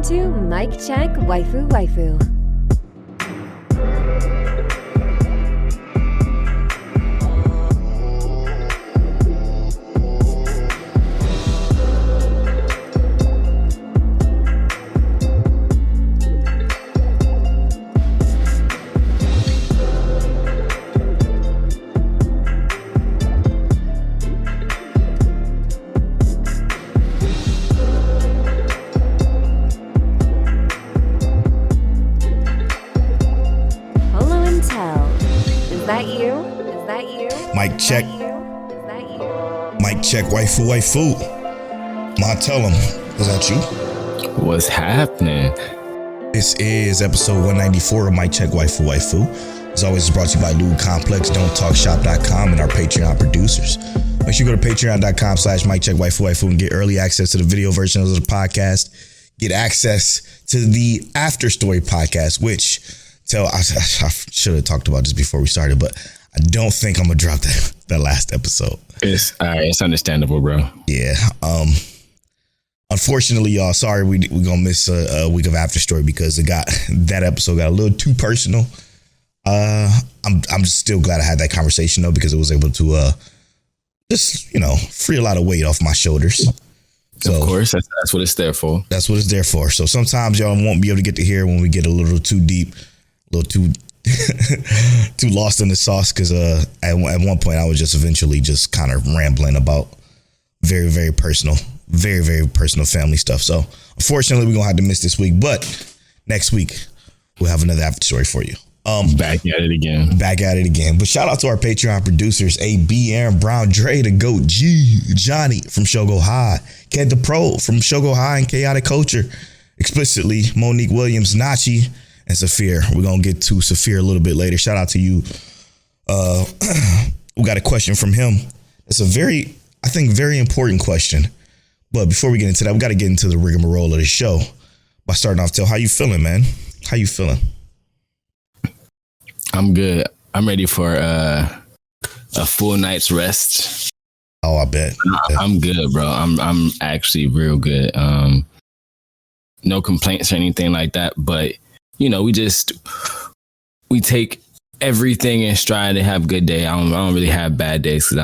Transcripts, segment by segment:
to Mic Check Waifu Waifu. Mic check. Mic check, waifu, waifu. Ma, tell him, is that you? What's happening? This is episode 194 of Mic Check, waifu, waifu. As always, it's brought to you by Lube Complex, Don'tTalkShop.com, and our Patreon producers. Make sure you go to patreon.com/Mic Check, waifu, waifu, and get early access to the video versions of the podcast. Get access to the After Story podcast, which I should have talked about this before we started, but I don't think I'm gonna drop that last episode. It's all right. It's understandable, bro. Yeah. Unfortunately, y'all, sorry we gonna miss a week of After Story because that episode got a little too personal. I'm still glad I had that conversation though, because it was able to just free a lot of weight off my shoulders. So, of course, that's what it's there for. That's what it's there for. So sometimes y'all won't be able to get to hear when we get a little too deep, a little too too lost in the sauce, because at one point I was just eventually just kind of rambling about very, very personal family stuff. So unfortunately we're gonna have to miss this week, but next week we'll have another After Story for you. Back at it again. But shout out to our Patreon producers: AB, Aaron Brown, Dre, the GOAT, G, Johnny from Shogo High, Ked the Pro from Shogo High and Chaotic Culture, Explicitly, Monique Williams, Nachi, and Saphir. We're gonna get to Saphir a little bit later. Shout out to you. We got a question from him. It's a very important question. But before we get into that, we got to get into the rigmarole of the show by starting off. How you feeling, man? How you feeling? I'm good. I'm ready for a full night's rest. Oh, I bet. I'm good, bro. I'm actually real good. No complaints or anything like that. But we take everything in stride and have a good day. I don't really have bad days because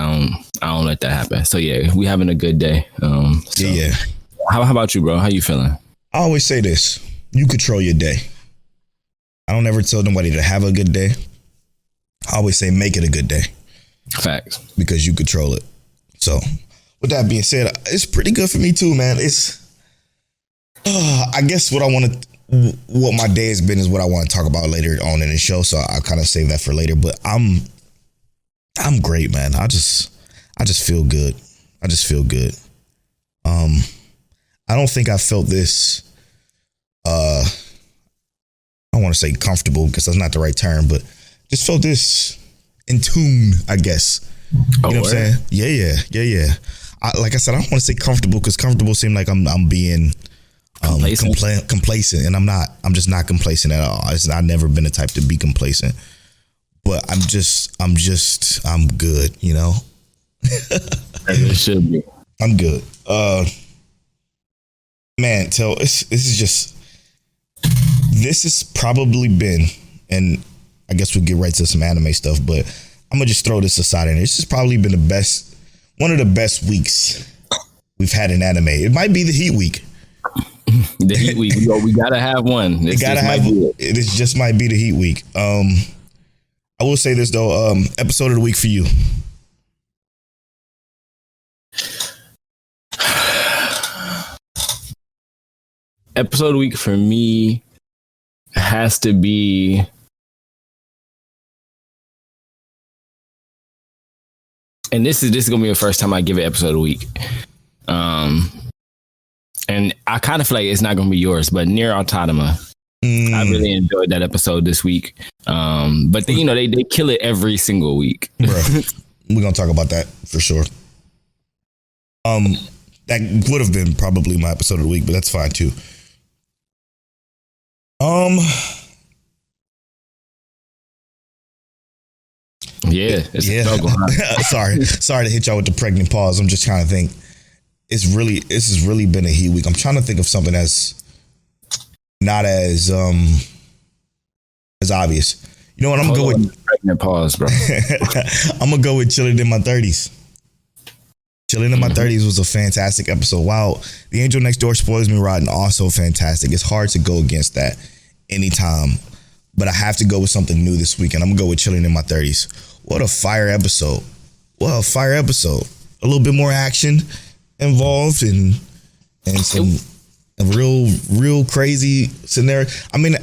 I don't let that happen. So yeah, we having a good day. Yeah. How about you, bro? How you feeling? I always say this: you control your day. I don't ever tell nobody to have a good day. I always say make it a good day. Facts. Because you control it. So with that being said, it's pretty good for me too, man. It's I guess what my day has been is what I want to talk about later on in the show. So I'll kind of save that for later. But I'm great, man. I just feel good. I just feel good. I don't think I felt this. I don't want to say comfortable because that's not the right term, but just felt this in tune, I guess. You know what I'm saying? Yeah. Like I said, I don't want to say comfortable because comfortable seemed like I'm being complacent, and I'm not. I'm just not complacent at all. I've never been the type to be complacent, but I'm good. As it should be. I'm good. Man, this has probably been, and I guess we'll get right to some anime stuff, but I'm gonna just throw this aside. And this has probably been one of the best weeks we've had in anime. It might be the Heat Week. The Heat Week, we gotta have one. It just might be the Heat Week. I will say this though, episode of the week for you. Episode of the week for me has to be and this is gonna be the first time I give an episode of the week. And I kind of feel like it's not gonna be yours, but Nier Automata. I really enjoyed that episode this week. But they kill it every single week. Bro, we're gonna talk about that for sure. That would have been probably my episode of the week, but that's fine too. Yeah, it's a struggle, huh? Sorry to hit y'all with the pregnant pause. I'm just trying to think. This has really been a Heat Week. I'm trying to think of something that's not as obvious. You know what? I'm gonna go with pregnant pause, bro. I'm gonna go with Chilling in My 30s. Chilling in My 30s was a fantastic episode. Wow, The Angel Next Door Spoils Me Rotten, also fantastic. It's hard to go against that anytime, but I have to go with something new this week, and I'm gonna go with Chilling in My 30s. What a fire episode! What a fire episode! A little bit more action involved, and some a real crazy scenario. I mean,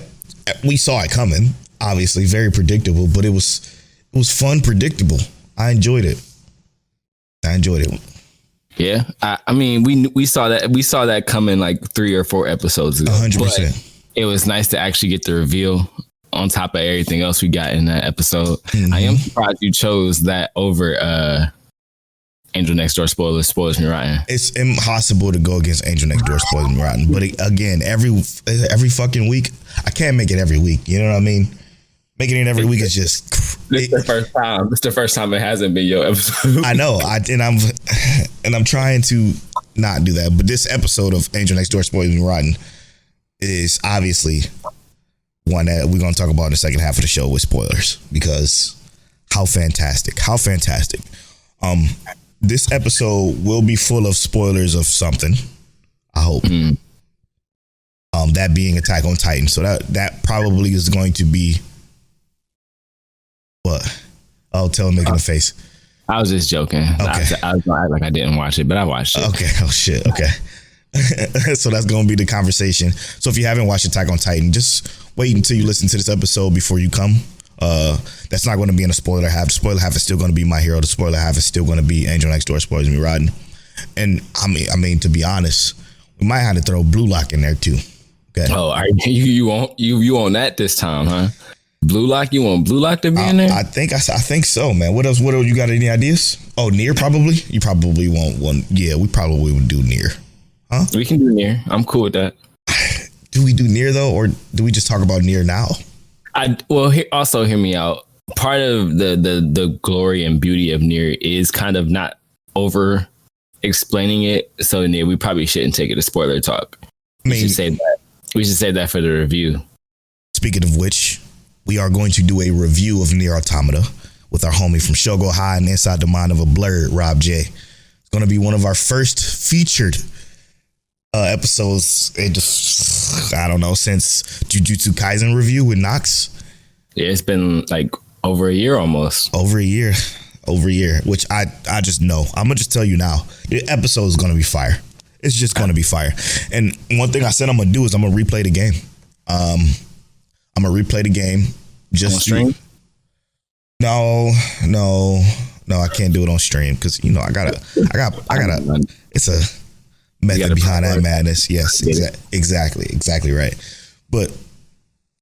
we saw it coming. Obviously, very predictable, but it was fun, predictable. I enjoyed it. Yeah, I mean, we saw that coming like 3 or 4 episodes ago. 100%. It was nice to actually get the reveal on top of everything else we got in that episode. Mm-hmm. I am surprised you chose that over Angel Next Door Spoils Me Rotten. It's impossible to go against Angel Next Door Spoils Me Rotten. But again, every fucking week, I can't make it every week. You know what I mean? Making it every week is just. This is the first time. This is the first time it hasn't been your episode. I know. I'm trying to not do that. But this episode of Angel Next Door Spoils Me Rotten is obviously one that we're going to talk about in the second half of the show with spoilers, because how fantastic. This episode will be full of spoilers of something, I hope. That being Attack on Titan. So that probably is going to be what? Oh, tell him making a face. I was just joking. Okay. I was gonna act like I didn't watch it, but I watched it. Okay. Oh shit. Okay. So that's going to be the conversation. So if you haven't watched Attack on Titan, just wait until you listen to this episode before you come. That's not going to be in a spoiler half. The spoiler half is still going to be My Hero. The spoiler half is still going to be Angel Next Door Spoils Me Rotten. And I mean, to be honest, we might have to throw Blue Lock in there too. Okay. Oh, you on that this time, huh? Blue Lock, you want Blue Lock to be in there? I think so, man. What else? You got any ideas? Oh, Nier probably. You probably want one. Yeah, we probably would do Nier. Huh? We can do Nier. I'm cool with that. Do we do Nier though, or do we just talk about Nier now? Also hear me out. Part of the glory and beauty of Nier is kind of not over explaining it. So Nier, we probably shouldn't take it as spoiler talk. We should say that. We should save that for the review. Speaking of which, we are going to do a review of Nier Automata with our homie from Shogo High and Inside the Mind of a Blurred, Rob J. It's going to be one of our first featured episodes. I don't know, since Jujutsu Kaisen review with Nox. Yeah, it's been like over a year almost. Over a year, which I just know. I'm going to just tell you now, the episode is going to be fire. It's just going to be fire. And one thing I said I'm going to do is I'm going to replay the game. I'm going to replay the game. Just stream? No, I can't do it on stream because, you know, I gotta, it's a method behind that madness. Yes, exactly right. But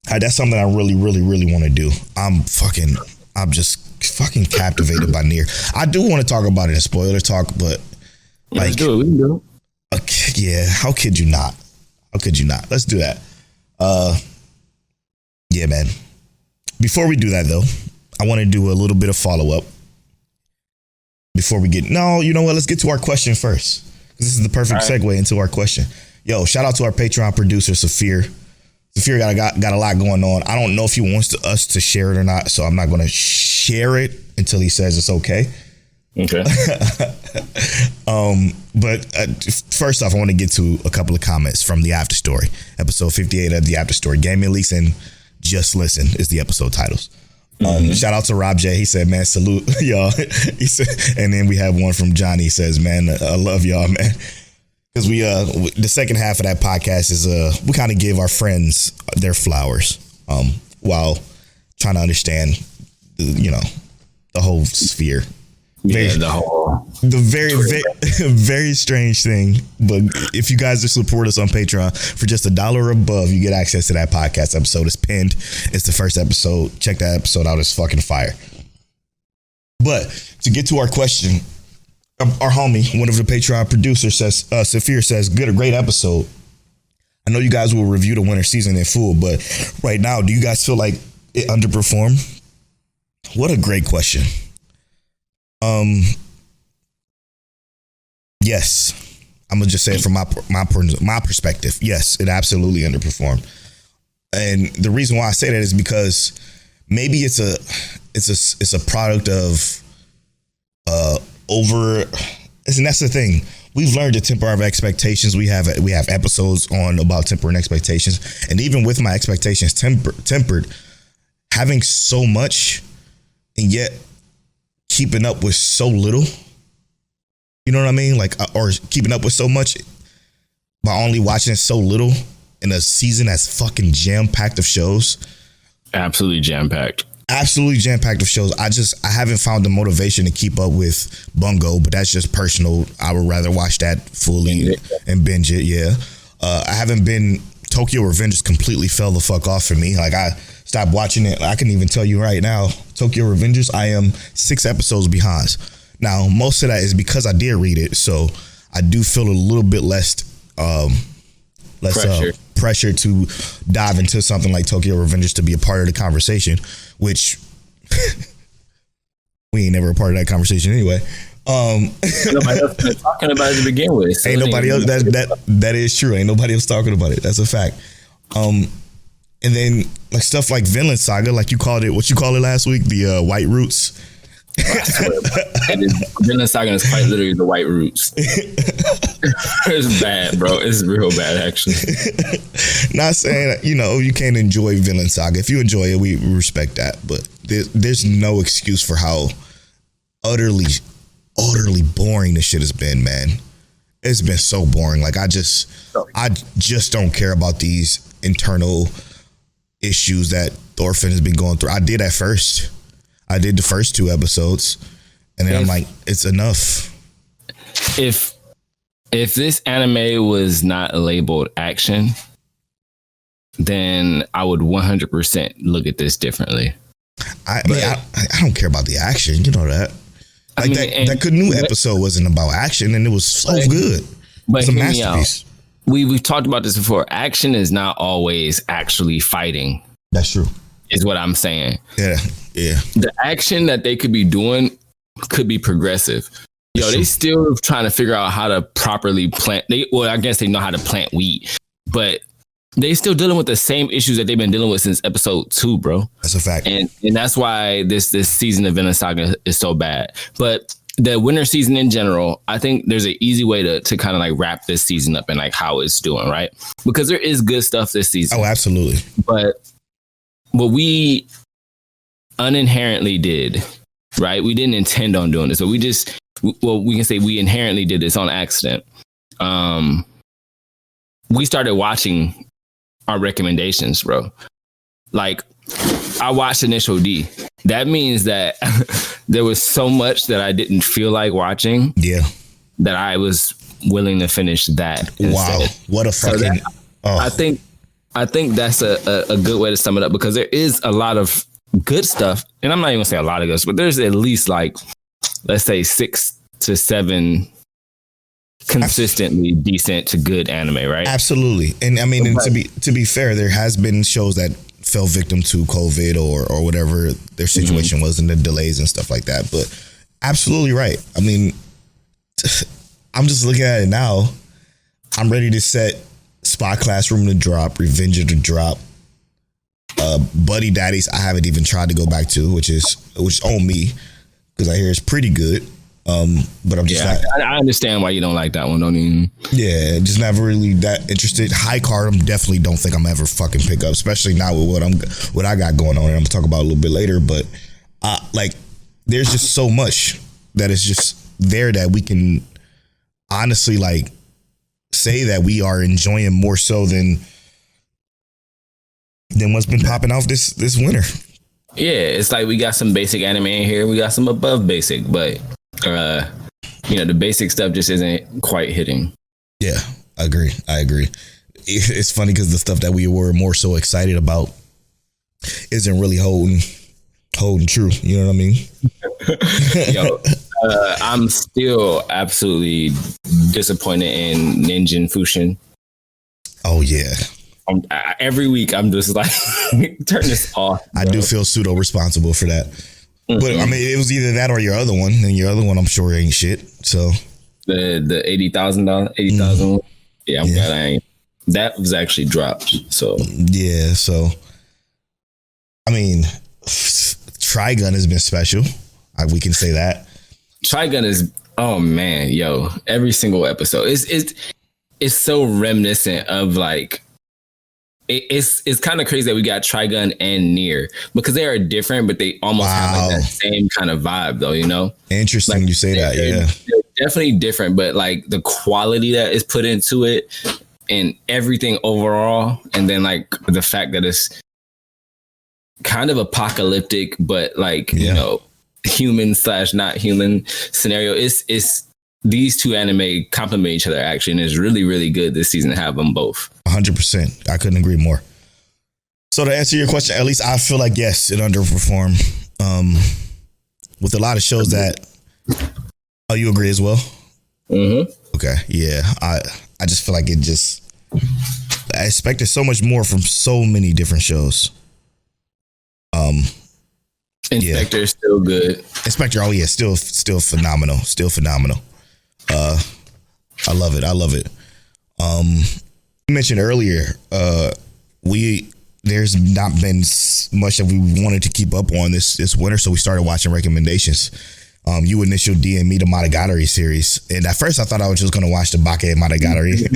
that's something I really want to do. I'm just fucking captivated by Nier. I do want to talk about it in spoiler talk, but let's do it. We can do it. Okay, yeah, how could you not? Let's do that. Yeah, man. Before we do that, though, I want to do a little bit of follow-up. Before we get... No, you know what? Let's get to our question first. This is the perfect segue into our question. Yo, shout out to our Patreon producer, Saphir. Saphir got a lot going on. I don't know if he wants us to share it or not, so I'm not going to share it until he says it's okay. Okay. But first off, I want to get to a couple of comments from the After Story, episode 58 of the After Story. Gaming Leaks and Just Listen is the episode titles. Shout out to Rob J. He said, man, salute y'all. He said, and then we have one from Johnny. He says, man, I love y'all, man. Because we the second half of that podcast is we kind of give our friends their flowers while trying to understand the whole sphere. The very strange thing. But if you guys just support us on Patreon for just $1 or above, you get access to that podcast episode. It's pinned. It's the first episode. Check that episode out. It's fucking fire. But to get to our question, our homie, one of the Patreon producers, says, Saphir says, great episode. I know you guys will review the winter season in full, but right now, do you guys feel like it underperformed? What a great question. Yes, I'm gonna just say it from my perspective. Yes, it absolutely underperformed. And the reason why I say that is because maybe it's a product of and that's the thing. We've learned to temper our expectations. We have episodes on about tempering expectations, and even with my expectations tempered, having so much and yet keeping up with so little. You know what I mean? Like, or keeping up with so much by only watching so little in a season that's fucking jam packed of shows. Absolutely jam packed. Absolutely jam packed of shows. I haven't found the motivation to keep up with Bungo, but that's just personal. I would rather watch that fully and binge it. Yeah. I haven't been. Tokyo Revengers completely fell the fuck off for me. Like, I stopped watching it. I can even tell you right now, Tokyo Revengers, I am 6 episodes behind. Now, most of that is because I did read it, so I do feel a little bit less pressure to dive into something like Tokyo Revengers to be a part of the conversation, which we ain't never a part of that conversation anyway. Nobody else been talking about it to begin with. So ain't nobody else. That is true. Ain't nobody else talking about it. That's a fact. And then like stuff like Vinland Saga, like you called it, what you call it last week, the White Roots. Vinland Saga is quite literally the White Roots. It's bad, bro. It's real bad, actually. Not saying you can't enjoy Vinland Saga. If you enjoy it, we respect that. But there's no excuse for how utterly boring this shit has been, man. It's been so boring. Like I just don't care about these internal issues that Thorfinn has been going through. I did at first. I did the first 2 episodes, and then I'm like, it's enough. If this anime was not labeled action, then I would 100% look at this differently. I don't care about the action. You know that. Like that Canoe episode wasn't about action, and it was so good. But it's a masterpiece. We've talked about this before. Action is not always actually fighting. That's true. Is what I'm saying. Yeah. The action that they could be doing could be progressive. They still trying to figure out how to properly plant. I guess they know how to plant wheat, but they still dealing with the same issues that they've been dealing with since episode 2, bro. That's a fact. And that's why this season of Vinland Saga is so bad. But the winter season in general, I think there's an easy way to kind of like wrap this season up and like how it's doing, right? Because there is good stuff this season. Oh, absolutely. But what we uninherently did, right? We didn't intend on doing this, but we can say we inherently did this on accident. We started watching our recommendations, bro. Like, I watched Initial D. That means that there was so much that I didn't feel like watching. Yeah. That I was willing to finish that. Wow. Instead. What a fucking... I think that's a good way to sum it up, because there is a lot of good stuff. And I'm not even gonna say a lot of good, but there's at least like, let's say 6 to 7 consistently decent to good anime, right? Absolutely. And I mean, to be fair, there has been shows that fell victim to COVID or whatever their situation was, and the delays and stuff like that. But absolutely right. I mean, I'm just looking at it now. I'm ready to set Spy Classroom to drop, Revenger to drop, Buddy Daddies I haven't even tried to go back to, which is on me, because I hear it's pretty good. But I'm just I understand why you don't like that one. Don't even. Yeah, just never really that interested. High Card, definitely don't think I'm ever fucking pick up, especially now with what I got going on, and I'm gonna talk about a little bit later. But like, there's just so much that is just there that we can honestly like say that we are enjoying more so than what's been popping off this winter. Yeah, it's like we got some basic anime in here, we got some above basic, but the basic stuff just isn't quite hitting. Yeah, I agree. It's funny because the stuff that we were more so excited about isn't really holding true. You know what I mean? Yo, I'm still absolutely disappointed in Ninja Fushin. Oh yeah. Every week I'm just like, turn this off, bro. I do feel pseudo responsible for that. Mm-hmm. But I mean, it was either that or your other one, and your other one I'm sure ain't shit. So the $80,000, 80,000. Yeah, I'm glad I ain't. That was actually dropped. So yeah, so I mean, Trigun has been special. We can say that. Trigun is, oh man, yo, every single episode it's so reminiscent of like it's kind of crazy that we got Trigun and Nier because they are different, but they almost have like that same kind of vibe though, you know? Interesting like, you say that, yeah. They're definitely different, but like the quality that is put into it and everything overall, and then like the fact that it's kind of apocalyptic, but like, you know, human / not human scenario. It's these two anime complement each other actually, and it's really, really good this season to have them both. 100%. I couldn't agree more. So to answer your question, at least I feel like, yes, it underperformed. With a lot of shows that, oh, you agree as well? Mm-hmm. Okay. Yeah. I just feel like I expected so much more from so many different shows. Inspector is still good. Inspector, oh yeah, still phenomenal. Still phenomenal. I love it. You mentioned earlier, there's not been much that we wanted to keep up on this winter, so we started watching recommendations. You initial DM me the Monogatari series, and at first I thought I was just gonna watch the Bake Monogatari,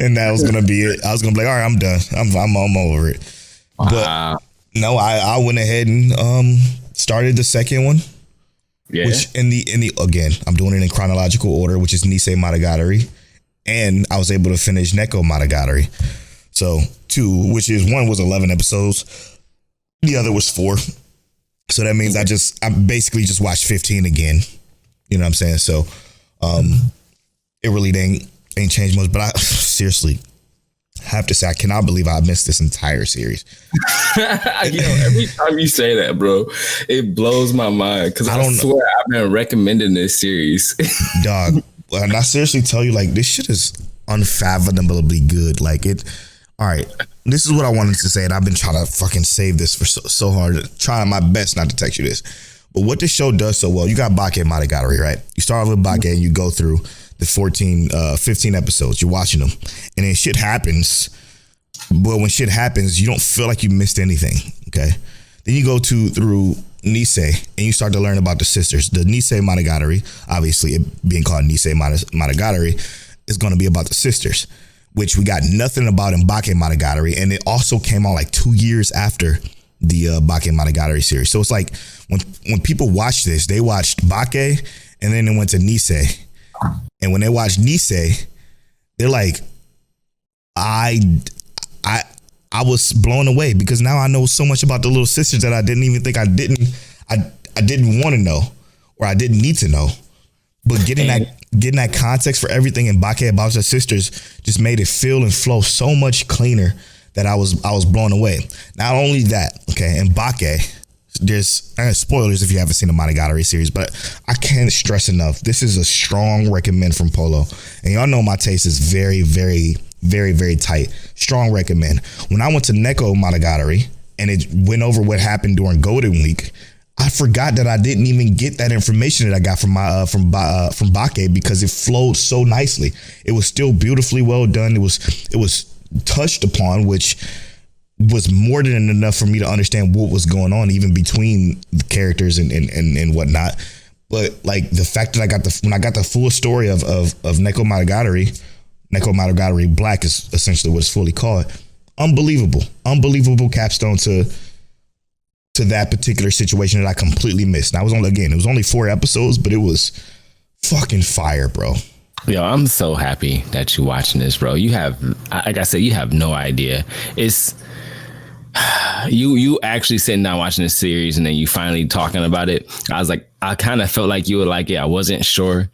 and that was gonna be it. I was gonna be like, all right, I'm done. I'm over it. Wow. But no, I went ahead and started the second one. Yeah. Which in the again, I'm doing it in chronological order, which is Nisei Monogatari, and I was able to finish Neko Monogatari. So which is one was 11 episodes, the other was 4. So that means I basically just watched 15 again. You know what I'm saying? So it really ain't changed much. But I seriously have to say, I cannot believe I missed this entire series. Every time you say that, bro, it blows my mind because I swear I've been recommending this series. Dog, and I seriously tell you, like, this shit is unfathomably good. Like it. All right, this is what I wanted to say, and I've been trying to fucking save this for so hard, trying my best not to text you this. But what this show does so well, you got Bake Monogatari, right? You start off with Bake and you go through the 15 episodes. You're watching them, and then shit happens. But when shit happens, you don't feel like you missed anything, okay? Then you go through Nisei, and you start to learn about the sisters. The Nisei Monogatari, obviously it being called Nisei Monogatari, is going to be about the sisters, which we got nothing about in Bake Monogatari, and it also came out like 2 years after the Bake Monogatari series. So it's like when people watch this, they watched Bake, and then they went to Nisei, and when they watched Nisei, they're like, I was blown away because now I know so much about the little sisters that I didn't even think I didn't want to know or I didn't need to know. But getting that context for everything in Bake about the sisters just made it feel and flow so much cleaner that I was blown away. Not only that, okay, in Bake, there's spoilers if you haven't seen the Monogatari series, but I can't stress enough. This is a strong recommend from Polo, and y'all know my taste is very, very, very, very tight. Strong recommend. When I went to Neko Monogatari and it went over what happened during Golden Week, I forgot that I didn't even get that information that I got from Bake because it flowed so nicely. It was still beautifully well done. It was touched upon, which was more than enough for me to understand what was going on, even between the characters and whatnot. But like the fact that when I got the full story of Neko Monogatari Black is essentially what it's fully called. Unbelievable capstone to that particular situation that I completely missed. Now it was only 4 episodes, but it was fucking fire, bro. Yo, I'm so happy that you're watching this, bro. You have, like I said, you have no idea. It's you actually sitting down watching this series and then you finally talking about it. I was like, I kind of felt like you were like, yeah, I wasn't sure,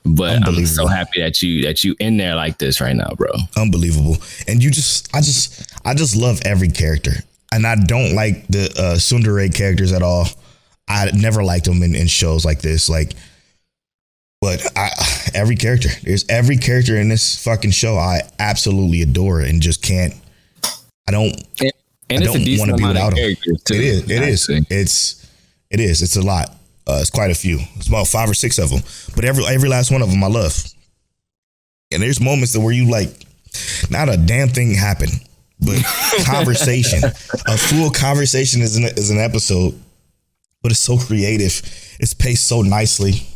but I'm so happy that you in there like this right now, bro. Unbelievable. And I just love every character. And I don't like the tsundere characters at all. I never liked them in shows like this. But every character in this fucking show I absolutely adore and just can't. I don't want to be without them. It is. It's a lot. It's quite a few. It's about 5 or 6 of them. But every last one of them I love. And there's moments where you like, Not a damn thing happened, but conversation, a full conversation is an episode, but it's so creative. It's paced so nicely.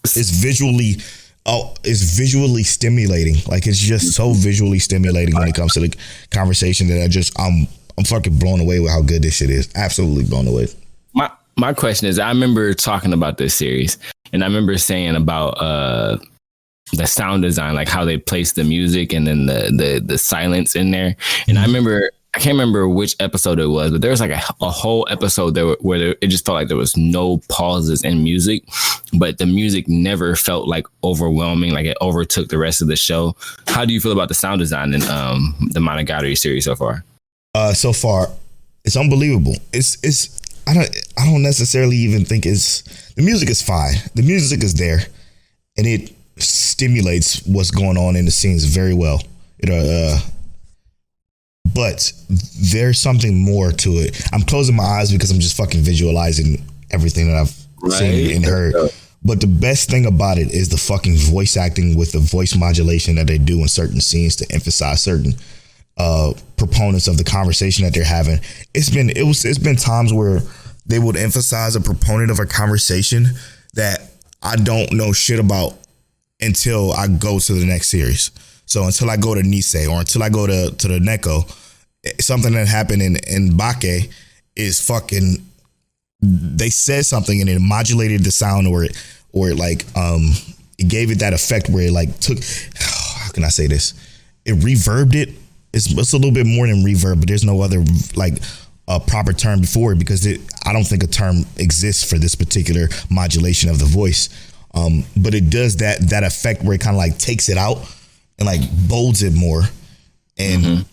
It's visually stimulating. Like, it's just so visually stimulating when it comes to the conversation that I'm fucking blown away with how good this shit is. Absolutely blown away. My question is, I remember talking about this series, and I remember saying about the sound design, like how they placed the music and then the silence in there. And I can't remember which episode it was, but there was like a whole episode where it just felt like there was no pauses in music, but the music never felt like overwhelming, like it overtook the rest of the show. How do you feel about the sound design in the Monogatari series so far? So far, it's unbelievable. I don't necessarily even think the music is fine. The music is there, and it stimulates what's going on in the scenes very well. But there's something more to it. I'm closing my eyes because I'm just fucking visualizing everything that I've seen and heard. But the best thing about it is the fucking voice acting with the voice modulation that they do in certain scenes to emphasize certain proponents of the conversation that they're having. It's been times where they would emphasize a proponent of a conversation that I don't know shit about until I go to the next series. So until I go to Nisei or until I go to the Neko, something that happened in Bake is fucking, they said something and it modulated the sound or it like it gave it that effect where it like took, how can I say this? It reverbed it. It's a little bit more than reverb, but there's no other like a proper term before it because I don't think a term exists for this particular modulation of the voice. But it does that effect where it kind of like takes it out and like bolds it more. And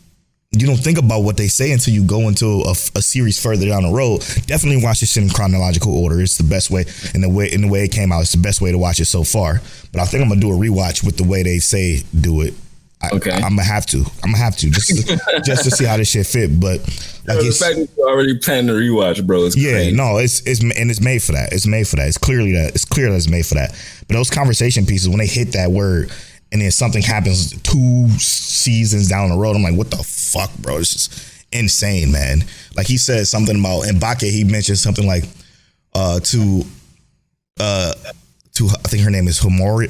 you don't think about what they say until you go into a series further down the road. Definitely watch this shit in chronological order. It's the best way, in the way it came out. It's the best way to watch it so far. But I think I'm gonna do a rewatch with the way they say do it. Okay. I'm gonna have to just to see how this shit fit. But like, the fact that you already planning to rewatch, bro, is crazy. No, it's made for that. It's made for that. It's clear that it's made for that. But those conversation pieces, when they hit that word and then something happens 2 seasons down the road, I'm like, what the fuck, bro? It's just insane, man. Like, he said something about in Bake, he mentioned something like to I think her name is Homura.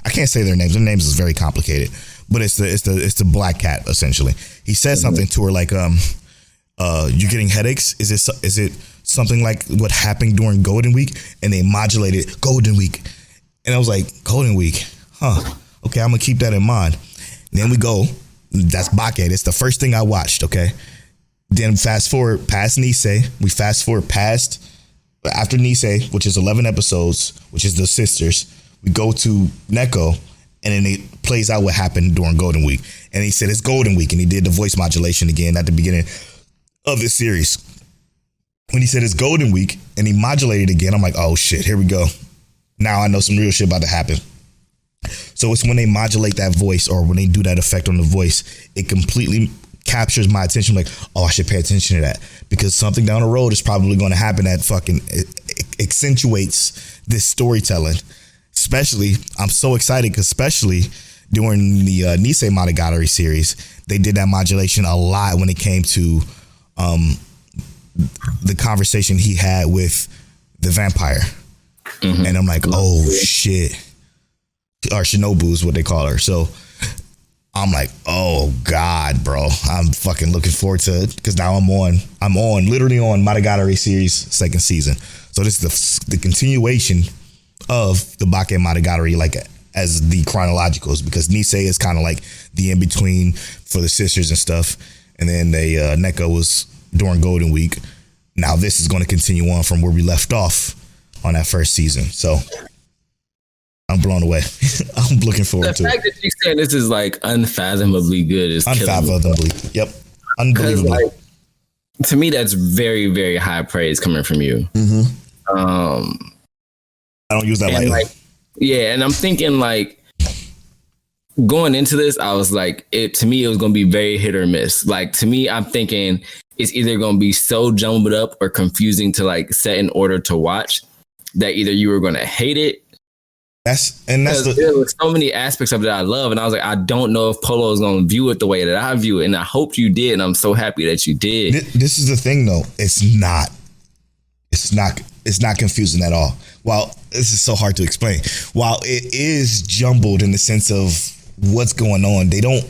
I can't say their names. Their names is very complicated, but it's the black cat essentially. He said something to her like, "You're getting headaches. Is it something like what happened during Golden Week?" And they modulated Golden Week, and I was like, "Golden Week, huh? Okay, I'm gonna keep that in mind." And then we go. That's Bake. It's the first thing I watched. Okay, then fast forward past Nisei. We fast forward past after Nisei, which is 11 episodes, which is the sisters. We go to Neko, and then it plays out what happened during Golden Week. And he said it's Golden Week, and he did the voice modulation again at the beginning of this series. When he said it's Golden Week, and he modulated again, I'm like, oh shit, here we go. Now I know some real shit about to happen. So it's when they modulate that voice, or when they do that effect on the voice, it completely captures my attention. Like, oh, I should pay attention to that, because something down the road is probably going to happen that fucking accentuates this storytelling. Especially, I'm so excited because especially during the Nisei Monogatari series, they did that modulation a lot when it came to the conversation he had with the vampire. And I'm like, oh shit. Or Shinobu is what they call her. So I'm like, oh God, bro. I'm fucking looking forward to it because now I'm literally on Monogatari series 2nd season. So this is the continuation of the Bake Monogatari, like as the chronologicals, because Nisei is kind of like the in between for the sisters and stuff, and then they Neko was during Golden Week. Now this is going to continue on from where we left off on that first season. So I'm blown away. I'm looking forward to it. The fact that you saying this is like unfathomably good is unfathomably. Yep, unbelievable. Like, to me, that's very, very high praise coming from you. I don't use that lightly. Like, yeah, and I'm thinking like going into this, I was like, to me, it was going to be very hit or miss. Like, to me, I'm thinking it's either going to be so jumbled up or confusing to like set in order to watch that either you were going to hate it There was so many aspects of it that I love, and I was like, I don't know if Polo is going to view it the way that I view it, and I hope you did, and I'm so happy that you did. This is the thing, though. It's not confusing at all. While this is so hard to explain, while it is jumbled in the sense of what's going on, they don't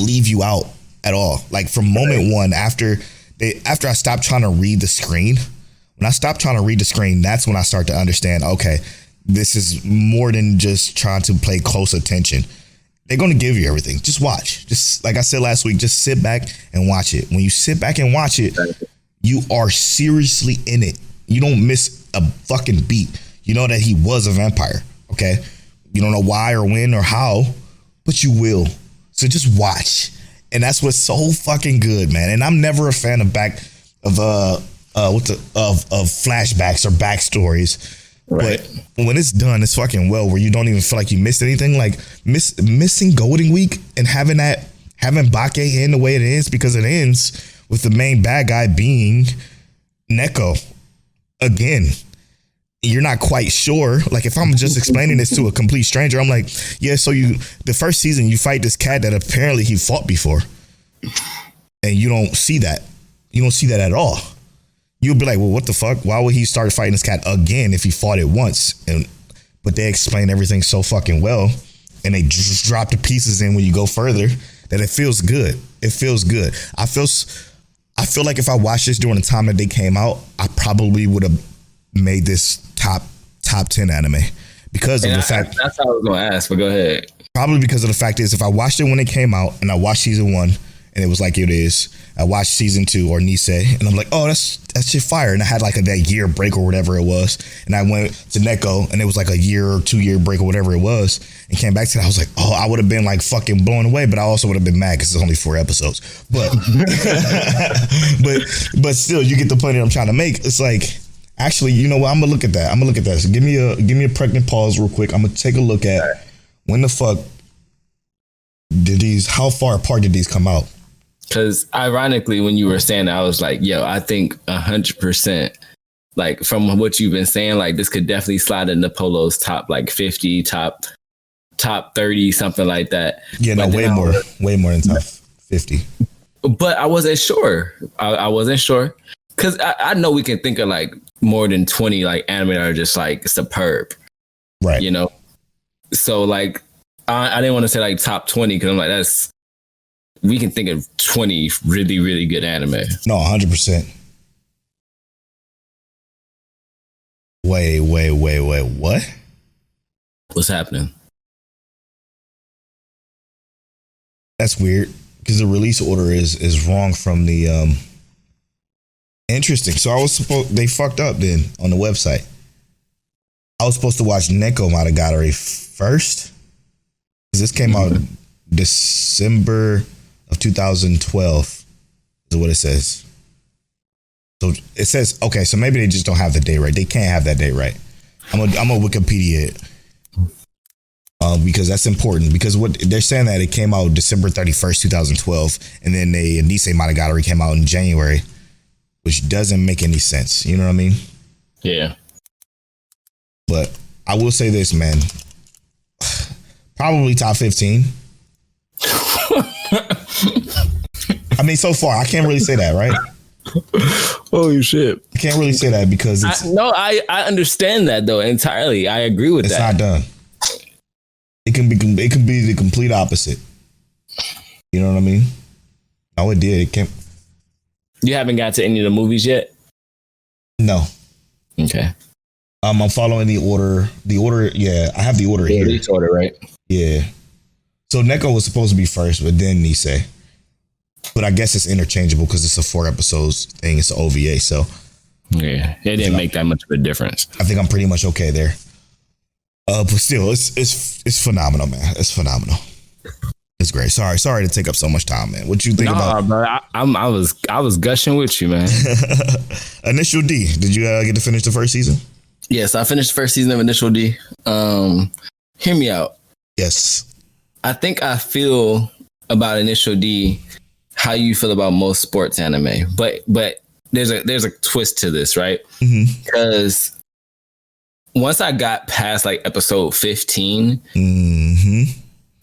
leave you out at all. Like from moment one, after I stopped trying to read the screen, when I stopped trying to read the screen, that's when I start to understand, okay, this is more than just trying to play close attention. They're going to give you everything. Just watch. Just like I said last week, just sit back and watch it. When you sit back and watch it, you are seriously in it. You don't miss a fucking beat. You know that he was a vampire, okay? You don't know why or when or how, but you will. So just watch. And that's what's so fucking good, man. And I'm never a fan of flashbacks or backstories. Right. But when it's done, it's fucking well, where you don't even feel like you missed anything. Like missing Golden Week and having Bake end the way it is, because it ends with the main bad guy being Neko. Again, you're not quite sure. Like if I'm just explaining this to a complete stranger, I'm like, yeah, so the first season you fight this cat that apparently he fought before. And you don't see that. You don't see that at all. You'll be like, well, what the fuck? Why would he start fighting this cat again if he fought it once? But they explain everything so fucking well, and they just drop the pieces in when you go further, that it feels good. It feels good. I feel like if I watched this during the time that they came out, I probably would have made this top 10 anime because of the fact. That's how I was going to ask, but go ahead. Probably because of the fact is, if I watched it when it came out and I watched season 1 and it was like it is, I watched season 2 or Nisei and I'm like, oh, that's shit fire. And I had like that year break or whatever it was. And I went to Neko and it was like a year or 2 year break or whatever it was, and came back to it. I was like, oh, I would have been like fucking blown away, but I also would have been mad because it's only 4 episodes. But, but still, you get the point that I'm trying to make. It's like, actually, you know what? I'm gonna look at that. So give me a pregnant pause real quick. I'm gonna take a look at when the fuck how far apart did these come out? Because ironically, when you were saying that, I was like, yo, I think 100%, like from what you've been saying, like this could definitely slide into Polo's top like 50, top 30, something like that. Yeah, no, way more than top 50. But I wasn't sure. I wasn't sure. Because I know we can think of like more than 20 like anime that are just like superb. Right. You know? So like, I didn't want to say like top 20 because I'm like, we can think of 20 really, really good anime. No, 100%. Wait, what? What's happening? That's weird because the release order is wrong from the interesting. So they fucked up then on the website. I was supposed to watch Neko Monogatari first, because this came out December of 2012 is what it says. So it says, okay, so maybe they just don't have the date right. They can't have that date right. I'm a Wikipedia it. Because that's important, because what they're saying that it came out December 31st, 2012, and then Nisei Monogatari came out in January, which doesn't make any sense. You know what I mean? Yeah. But I will say this, man. Probably top 15. I mean, so far, I can't really say that, right? Holy shit. I can't really say that because it's... I understand that, though, entirely. I agree with that. It's not done. It can be the complete opposite. You know what I mean? No, it did. It can't... You haven't got to any of the movies yet? No. Okay. I'm following the order. Yeah, I have the order here. Release order, right? Yeah. So Neko was supposed to be first, but then Nisei. But I guess it's interchangeable because it's a 4 episodes thing. It's an OVA, so yeah, it didn't make that much of a difference. I think I'm pretty much okay there. But still, it's phenomenal, man. It's phenomenal. It's great. Sorry to take up so much time, man. What you think about? Bro, I was gushing with you, man. Initial D. Did you get to finish the first season? Yes, I finished the first season of Initial D. Hear me out. Yes. I think I feel about Initial D how you feel about most sports anime, but there's a twist to this, right? Because once I got past like episode 15,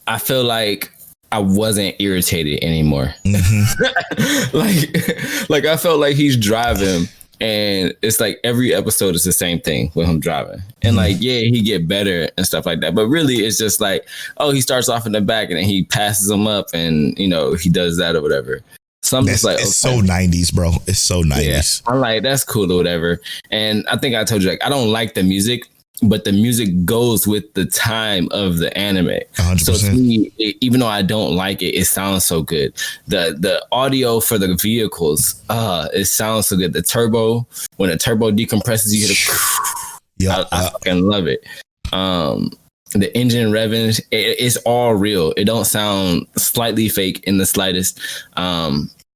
I feel like I wasn't irritated anymore. like I felt like he's driving, and it's like every episode is the same thing with him driving. And like, yeah, he get better and stuff like that. But really it's just like, oh, he starts off in the back and then he passes him up and, you know, he does that or whatever. So I'm just like, it's so 90s, bro. It's so 90s. Yeah, I'm like, that's cool or whatever. And I think I told you, like, I don't like the music, but the music goes with the time of the anime. 100%. So to me, even though I don't like it, it sounds so good. The audio for the vehicles, it sounds so good. The turbo, when the turbo decompresses, you hear I fucking love it. The engine revving, it's all real. It don't sound slightly fake in the slightest.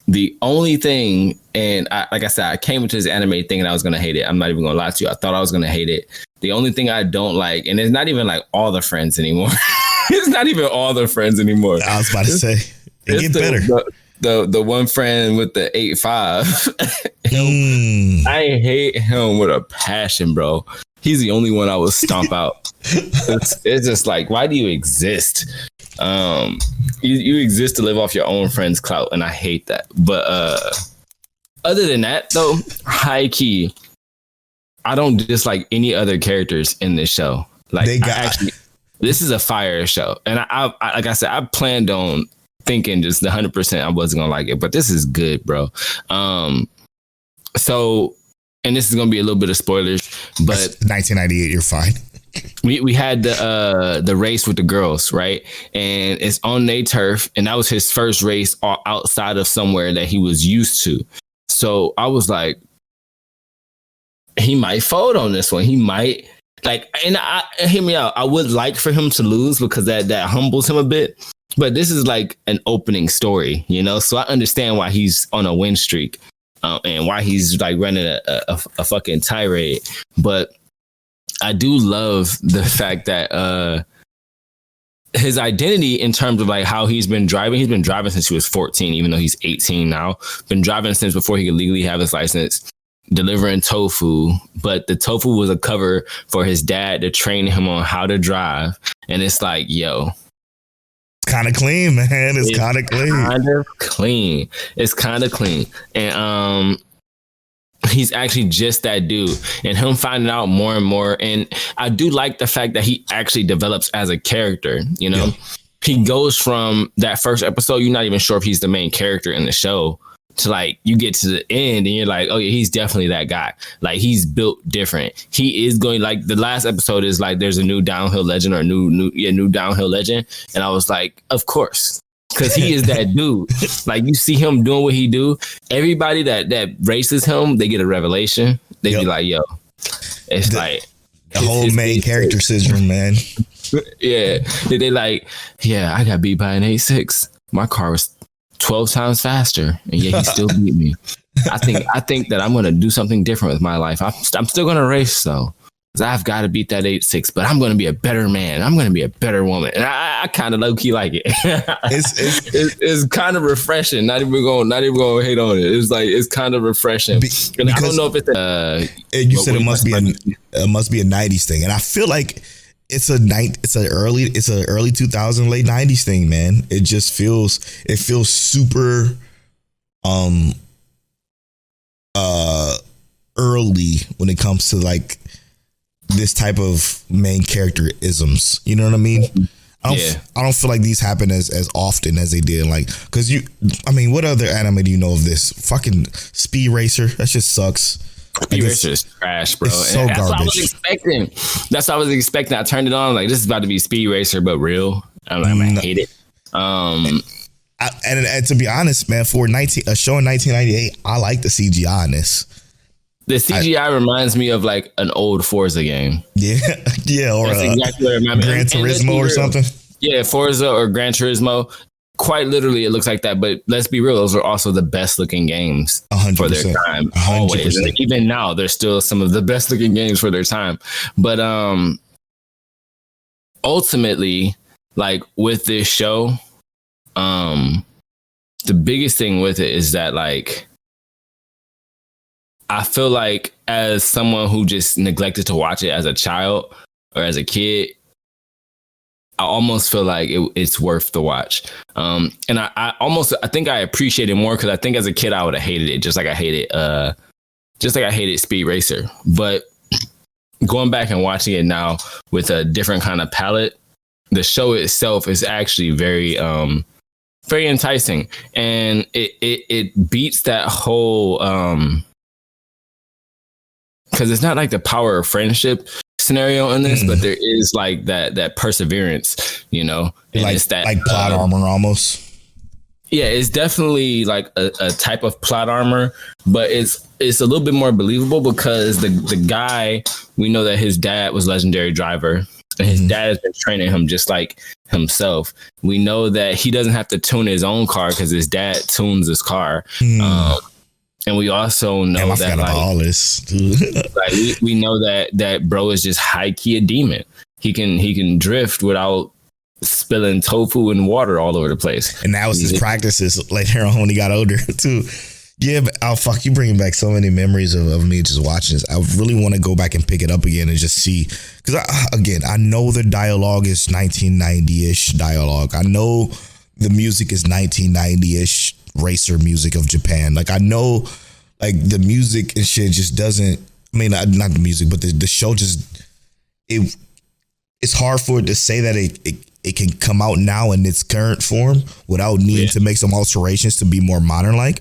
The only thing, and like I said, I came into this anime thinking I was going to hate it. I'm not even going to lie to you. I thought I was going to hate it. The only thing I don't like, and it's not even like all the friends anymore. It's not even all the friends anymore. I was about to say, it get better. The one friend with the 8'5". I hate him with a passion, bro. He's the only one I would stomp out. It's just like, why do you exist? You exist to live off your own friend's clout, and I hate that. But other than that, though, high key, I don't dislike any other characters in this show. Like, this is a fire show, and I like I said, I planned on thinking just 100% I wasn't gonna like it, but this is good, bro. So, and this is gonna be a little bit of spoilers, but 1998, you're fine. We had the race with the girls, right? And it's on their turf, and that was his first race outside of somewhere that he was used to. So I was like, he might fold on this one. He might hear me out. I would like for him to lose because that humbles him a bit. But this is like an opening story, you know? So I understand why he's on a win streak and why he's like running a fucking tirade. But I do love the fact that his identity in terms of like how he's been driving since he was 14, even though he's 18 now, been driving since before he could legally have his license, delivering tofu. But the tofu was a cover for his dad to train him on how to drive. And it's like, yo, it's kind of clean, man. It's kind of clean. It's kind of clean. And he's actually just that dude, and him finding out more and more. And I do like the fact that he actually develops as a character, you know. He goes from that first episode, you're not even sure if he's the main character in the show, to like you get to the end and you're like, oh yeah, he's definitely that guy. Like, he's built different. He is going, like, the last episode is like there's a new downhill legend or new downhill legend, and I was like, of course. Because he is that dude. Like, you see him doing what he do. Everybody that races him, they get a revelation. They be like, yo, it's like the whole main character syndrome, man. Yeah. They like, yeah, I got beat by an 8.6. My car was 12 times faster, and yet he still beat me. I think that I'm gonna do something different with my life. I'm still gonna race though. I've got to beat that 8.6, but I'm going to be a better man. I'm going to be a better woman. And I kind of low key like it. It's kind of refreshing. Not even going to hate on it. It's like, it's kind of refreshing. And I don't know if it's you said it must be a 90s thing. And I feel like it's an early 2000 late 90s thing, man. It just feels super early when it comes to like this type of main character isms. You know what I mean? I don't feel like these happen as often as they did. Like, because what other anime do you know of this? Fucking Speed Racer. That just sucks. Speed Racer is trash, bro. It's so garbage. That's what I was expecting. I turned it on. Like, this is about to be Speed Racer, but real. I'm gonna hate it. And to be honest, man, for a show in 1998, I like the CGI in this. The CGI reminds me of like an old Forza game. Yeah, or exactly what it reminds me. Gran Turismo or something. Yeah, Forza or Gran Turismo. Quite literally, it looks like that. But let's be real; those are also the best looking games 100%, for their time. Always, and even now, they're still some of the best looking games for their time. But ultimately, like with this show, the biggest thing with it is that like, I feel like as someone who just neglected to watch it as a child or as a kid, I almost feel like it's worth the watch. And I think I appreciate it more because I think as a kid I would have hated it just like I hated Speed Racer. But going back and watching it now with a different kind of palette, the show itself is actually very very enticing, and it beats that whole because it's not like the power of friendship scenario in this, but there is like that perseverance, you know, and like, it's that like plot armor almost. Yeah, it's definitely like a type of plot armor, but it's a little bit more believable because the guy, we know that his dad was legendary driver, and his dad has been training him just like himself. We know that he doesn't have to tune his own car because his dad tunes his car. And we also know that like, all this. like we know that bro is just high key a demon. He can drift without spilling tofu and water all over the place. And that was his practices later on when he got older too. Yeah, but you bringing back so many memories of me just watching this. I really want to go back and pick it up again and just see, because I know the dialogue is 1990-ish dialogue. I know the music is 1990-ish racer music of Japan. Like I know, like the music and shit just doesn't. I mean, not the music, but the show just it's hard for it to say that it can come out now in its current form without needing to make some alterations to be more modern like.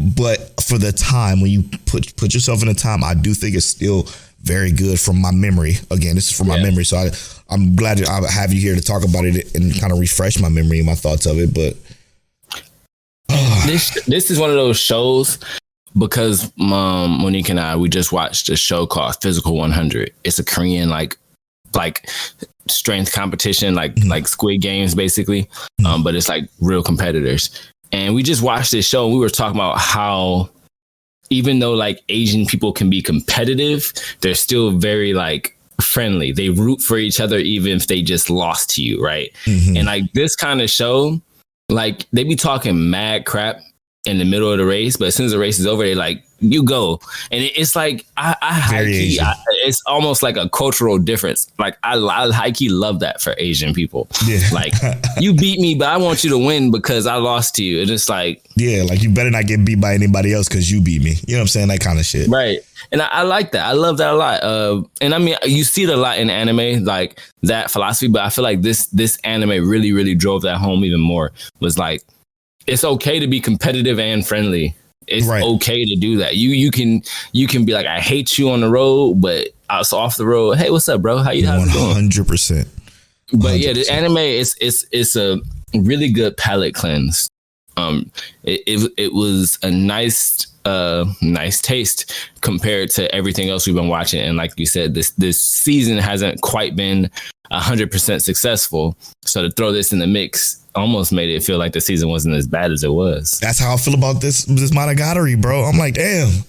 But for the time, when you put yourself in a time, I do think it's still very good from my memory. Again, this is from my memory, so I'm glad I have you here to talk about it and kind of refresh my memory and my thoughts of it. But this is one of those shows because Monique and I, we just watched a show called Physical 100. It's a Korean like strength competition, like Squid Games basically, but it's like real competitors. And we just watched this show and we were talking about how even though like Asian people can be competitive, they're still very like friendly. They root for each other even if they just lost to you, right? And like this kind of show, like they be talking mad crap in the middle of the race, but as soon as the race is over, they like, you go. And it's like I high key, it's almost like a cultural difference. Like I high key love that for Asian people. Yeah. Like you beat me, but I want you to win because I lost to you. And it's like, yeah, like you better not get beat by anybody else because you beat me. You know what I'm saying? That kind of shit. Right. And I like that. I love that a lot. And I mean, you see it a lot in anime, like that philosophy, but I feel like this anime really, really drove that home even more. Was like, it's okay to be competitive and friendly. It's okay to do that. You can be like, I hate you on the road, but off the road, hey, what's up, bro? How you doing? 100%. But yeah, the anime it's a really good palate cleanse. It was a nice taste compared to everything else we've been watching. And like you said, this season hasn't quite been 100% successful. So to throw this in the mix almost made it feel like the season wasn't as bad as it was. That's how I feel about this Monogatari, bro. I'm like, damn.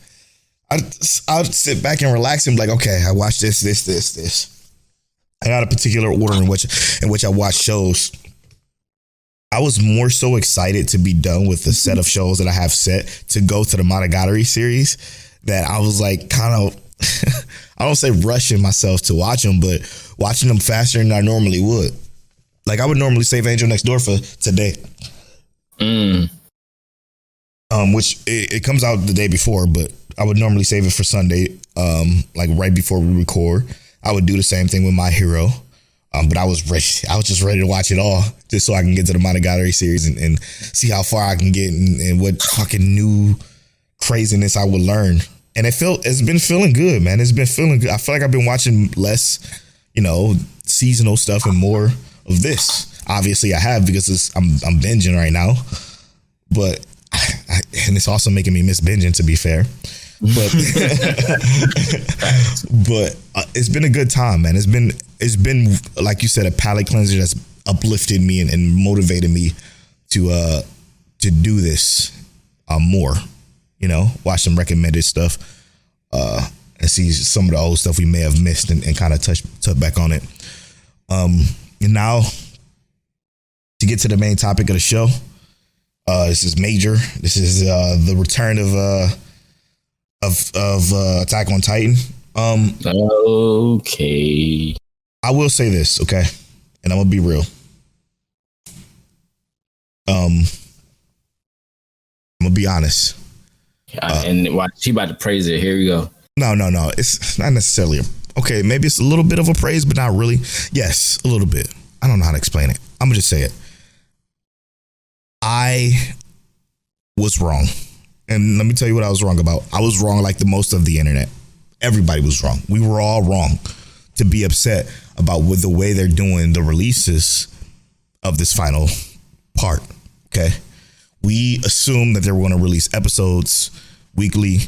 I'll sit back and relax and be like, okay, I watched this. I got a particular order in which I watch shows. I was more so excited to be done with the set of shows that I have set to go to the Monogatari series that I was like kind of, I don't say rushing myself to watch them, but watching them faster than I normally would. Like I would normally save Angel Next Door for today. Which it comes out the day before, but I would normally save it for Sunday, like right before we record. I would do the same thing with My Hero. But I was ready. I was just ready to watch it all just so I can get to the Monogatari series and see how far I can get and what fucking new craziness I would learn. And it's been feeling good, man. It's been feeling good. I feel like I've been watching less, seasonal stuff and more of this. Obviously I have because I'm binging right now, but and it's also making me miss binging, to be fair. But it's been a good time, man. It's been like you said, a palate cleanser that's uplifted me and motivated me to do this more. Watch some recommended stuff and see some of the old stuff we may have missed and kind of touch back on it. And now to get to the main topic of the show, this is major. This is the return of of Attack on Titan. Okay. I will say this, okay, and I'm gonna be real. I'm gonna be honest. And why she about to praise it? Here we go. No. It's not necessarily okay. Maybe it's a little bit of a praise, but not really. Yes, a little bit. I don't know how to explain it. I'm gonna just say it. I was wrong, and let me tell you what I was wrong about. I was wrong like the most of the internet. Everybody was wrong. We were all wrong to be upset about with the way they're doing the releases of this final part. Okay, we assumed that they were going to release episodes weekly,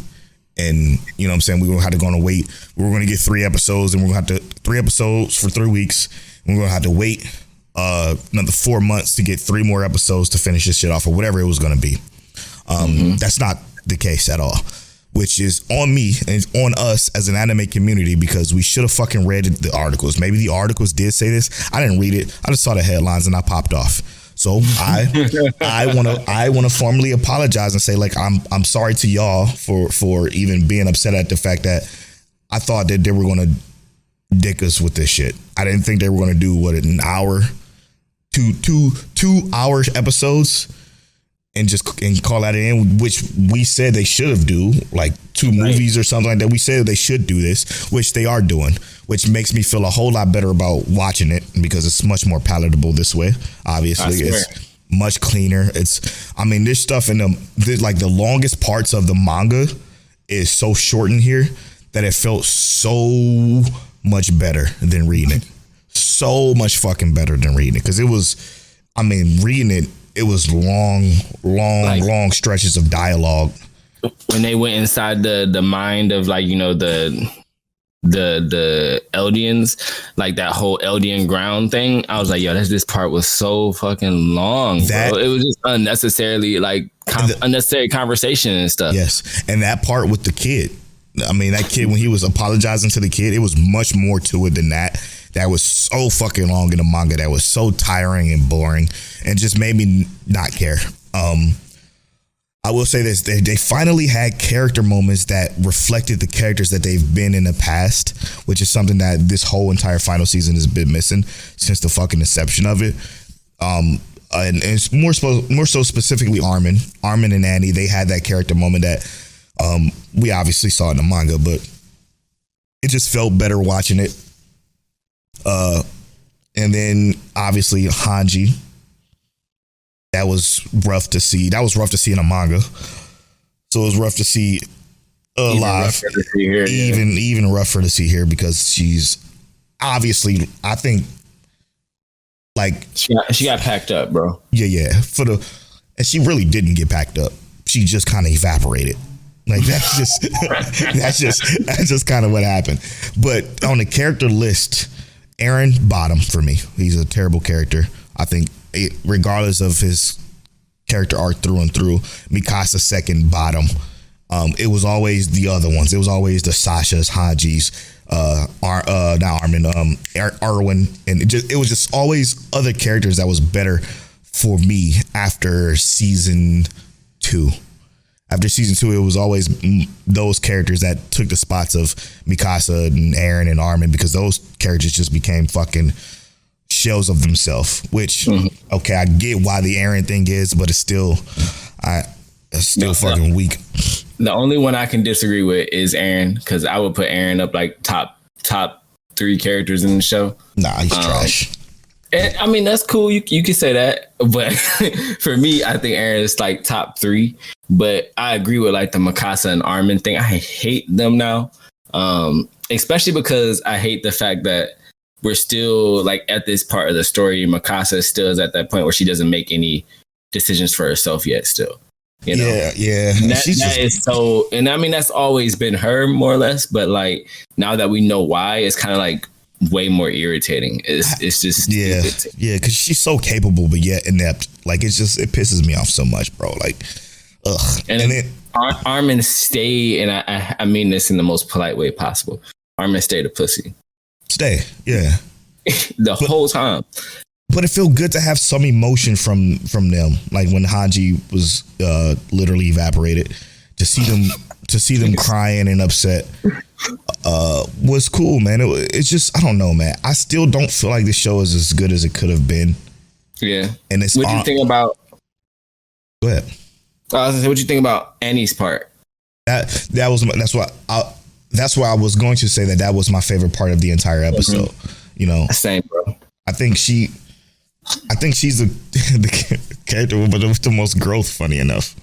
and you know what I'm saying, we were going to have to go on a wait. We were going to get 3 episodes, and we're going to have to 3 episodes for 3 weeks, and we're going to have to wait another 4 months to get 3 more episodes to finish this shit off, or whatever it was going to be. That's not the case at all, which is on me and on us as an anime community, because we should have fucking read the articles. Maybe the articles did say this. I didn't read it. I just saw the headlines and I popped off. So I want to formally apologize and say, like, I'm sorry to y'all for even being upset at the fact that I thought that they were going to dick us with this shit. I didn't think they were going to do an hour, two hour episodes and call that in, which we said they should have do, like 2 movies or something like that. We said they should do this, which they are doing, which makes me feel a whole lot better about watching it, because it's much more palatable this way. Obviously, it's much cleaner. There's stuff in the longest parts of the manga is so short in here that it felt so much better than reading it. So much fucking better than reading it, because it was, reading it. It was long stretches of dialogue. When they went inside the mind of, like, you know, the Eldians, like that whole Eldian ground thing, I was like, yo, this part was so fucking long, bro. It was just unnecessarily, like, unnecessary conversation and stuff. Yes, and that part with the kid. That kid, when he was apologizing to the kid, it was much more to it than that. That was so fucking long in the manga. That was so tiring and boring, and just made me not care. I will say this: they finally had character moments that reflected the characters that they've been in the past, which is something that this whole entire final season has been missing since the fucking inception of it. And it's more so specifically Armin and Annie. They had that character moment that we obviously saw in the manga, but it just felt better watching it. And then obviously Hanji, that was rough to see. That was rough to see in a manga. So it was rough to see live. Even rougher to see here, because she's obviously, I think, like, she got packed up, bro. Yeah. And she really didn't get packed up. She just kind of evaporated. Like, that's just kind of what happened. But on the character list, Eren, bottom for me. He's a terrible character. I think regardless of his character arc through and through, Mikasa second, bottom. It was always the other ones. It was always the Sashas, Hanjis, not Armin, Arwen, and it was just always other characters that was better for me after season 2. After season 2, it was always those characters that took the spots of Mikasa and Eren and Armin, because those characters just became fucking shells of themselves. Which, okay, I get why the Eren thing is, but it's still fucking weak. The only one I can disagree with is Eren, because I would put Eren up like top 3 characters in the show. Nah, he's trash. And, that's cool. You can say that, but for me, I think Eren is like top 3. But I agree with, like, the Mikasa and Armin thing. I hate them now, especially because I hate the fact that we're still, like, at this part of the story. Mikasa still is at that point where she doesn't make any decisions for herself yet. Still, you know, yeah. Is so, and that's always been her, more or less. But, like, now that we know why, it's kind of like way more irritating. It's just because she's so capable but yet inept. Like, it pisses me off so much, bro. Like, ugh. And then Armin stay, and I mean this in the most polite way possible. Armin stayed a pussy. Stay, yeah. Whole time. But it felt good to have some emotion from them. Like when Hanji was literally evaporated, to see them to see them crying and upset was cool, man. It's just, I don't know, man. I still don't feel like this show is as good as it could have been. Yeah. And it's what do you think about? Go ahead. I was gonna say, what you think about Annie's part? That's why I was going to say that was my favorite part of the entire episode. You know, same, bro. I think she's the character with the most growth. Funny enough,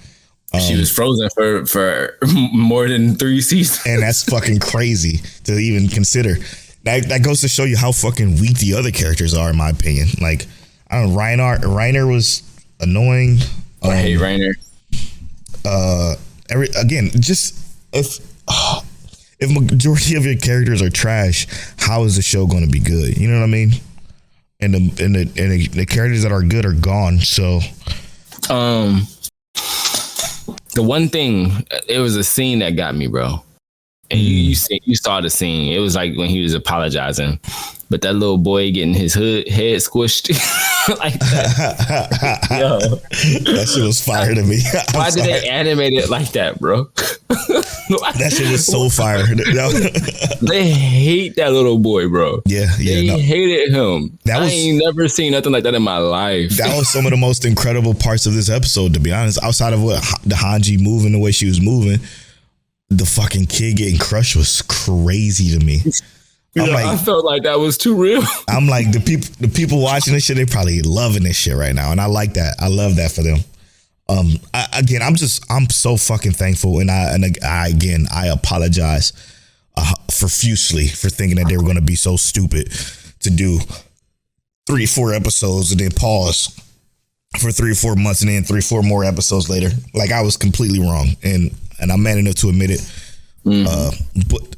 she was frozen for more than 3 seasons, and that's fucking crazy to even consider. That goes to show you how fucking weak the other characters are, in my opinion. Like, I don't know, Reiner was annoying. I hate Reiner. If majority of your characters are trash, how is the show going to be good? You know what I mean? And the characters that are good are gone. So, the one thing, it was a scene that got me, bro. And you saw the scene. It was like when he was apologizing, but that little boy getting his head squished like that. Yo, that shit was fire to me. Why did they animate it like that, bro? That shit was so fire. They hate that little boy, bro. Yeah. They hated him. I ain't never seen nothing like that in my life. That was some of the most incredible parts of this episode, to be honest. Outside of what the Hanji moving the way she was moving, the fucking kid getting crushed was crazy to me. I felt like that was too real. I'm like, the people watching this shit, they probably loving this shit right now, and I like that. I love that for them. I'm so fucking thankful, and I apologize profusely for thinking that they were going to be so stupid to do 3-4 episodes and then pause for 3 or 4 months and then 3-4 more episodes later. Like, I was completely wrong, and I'm man enough to admit it.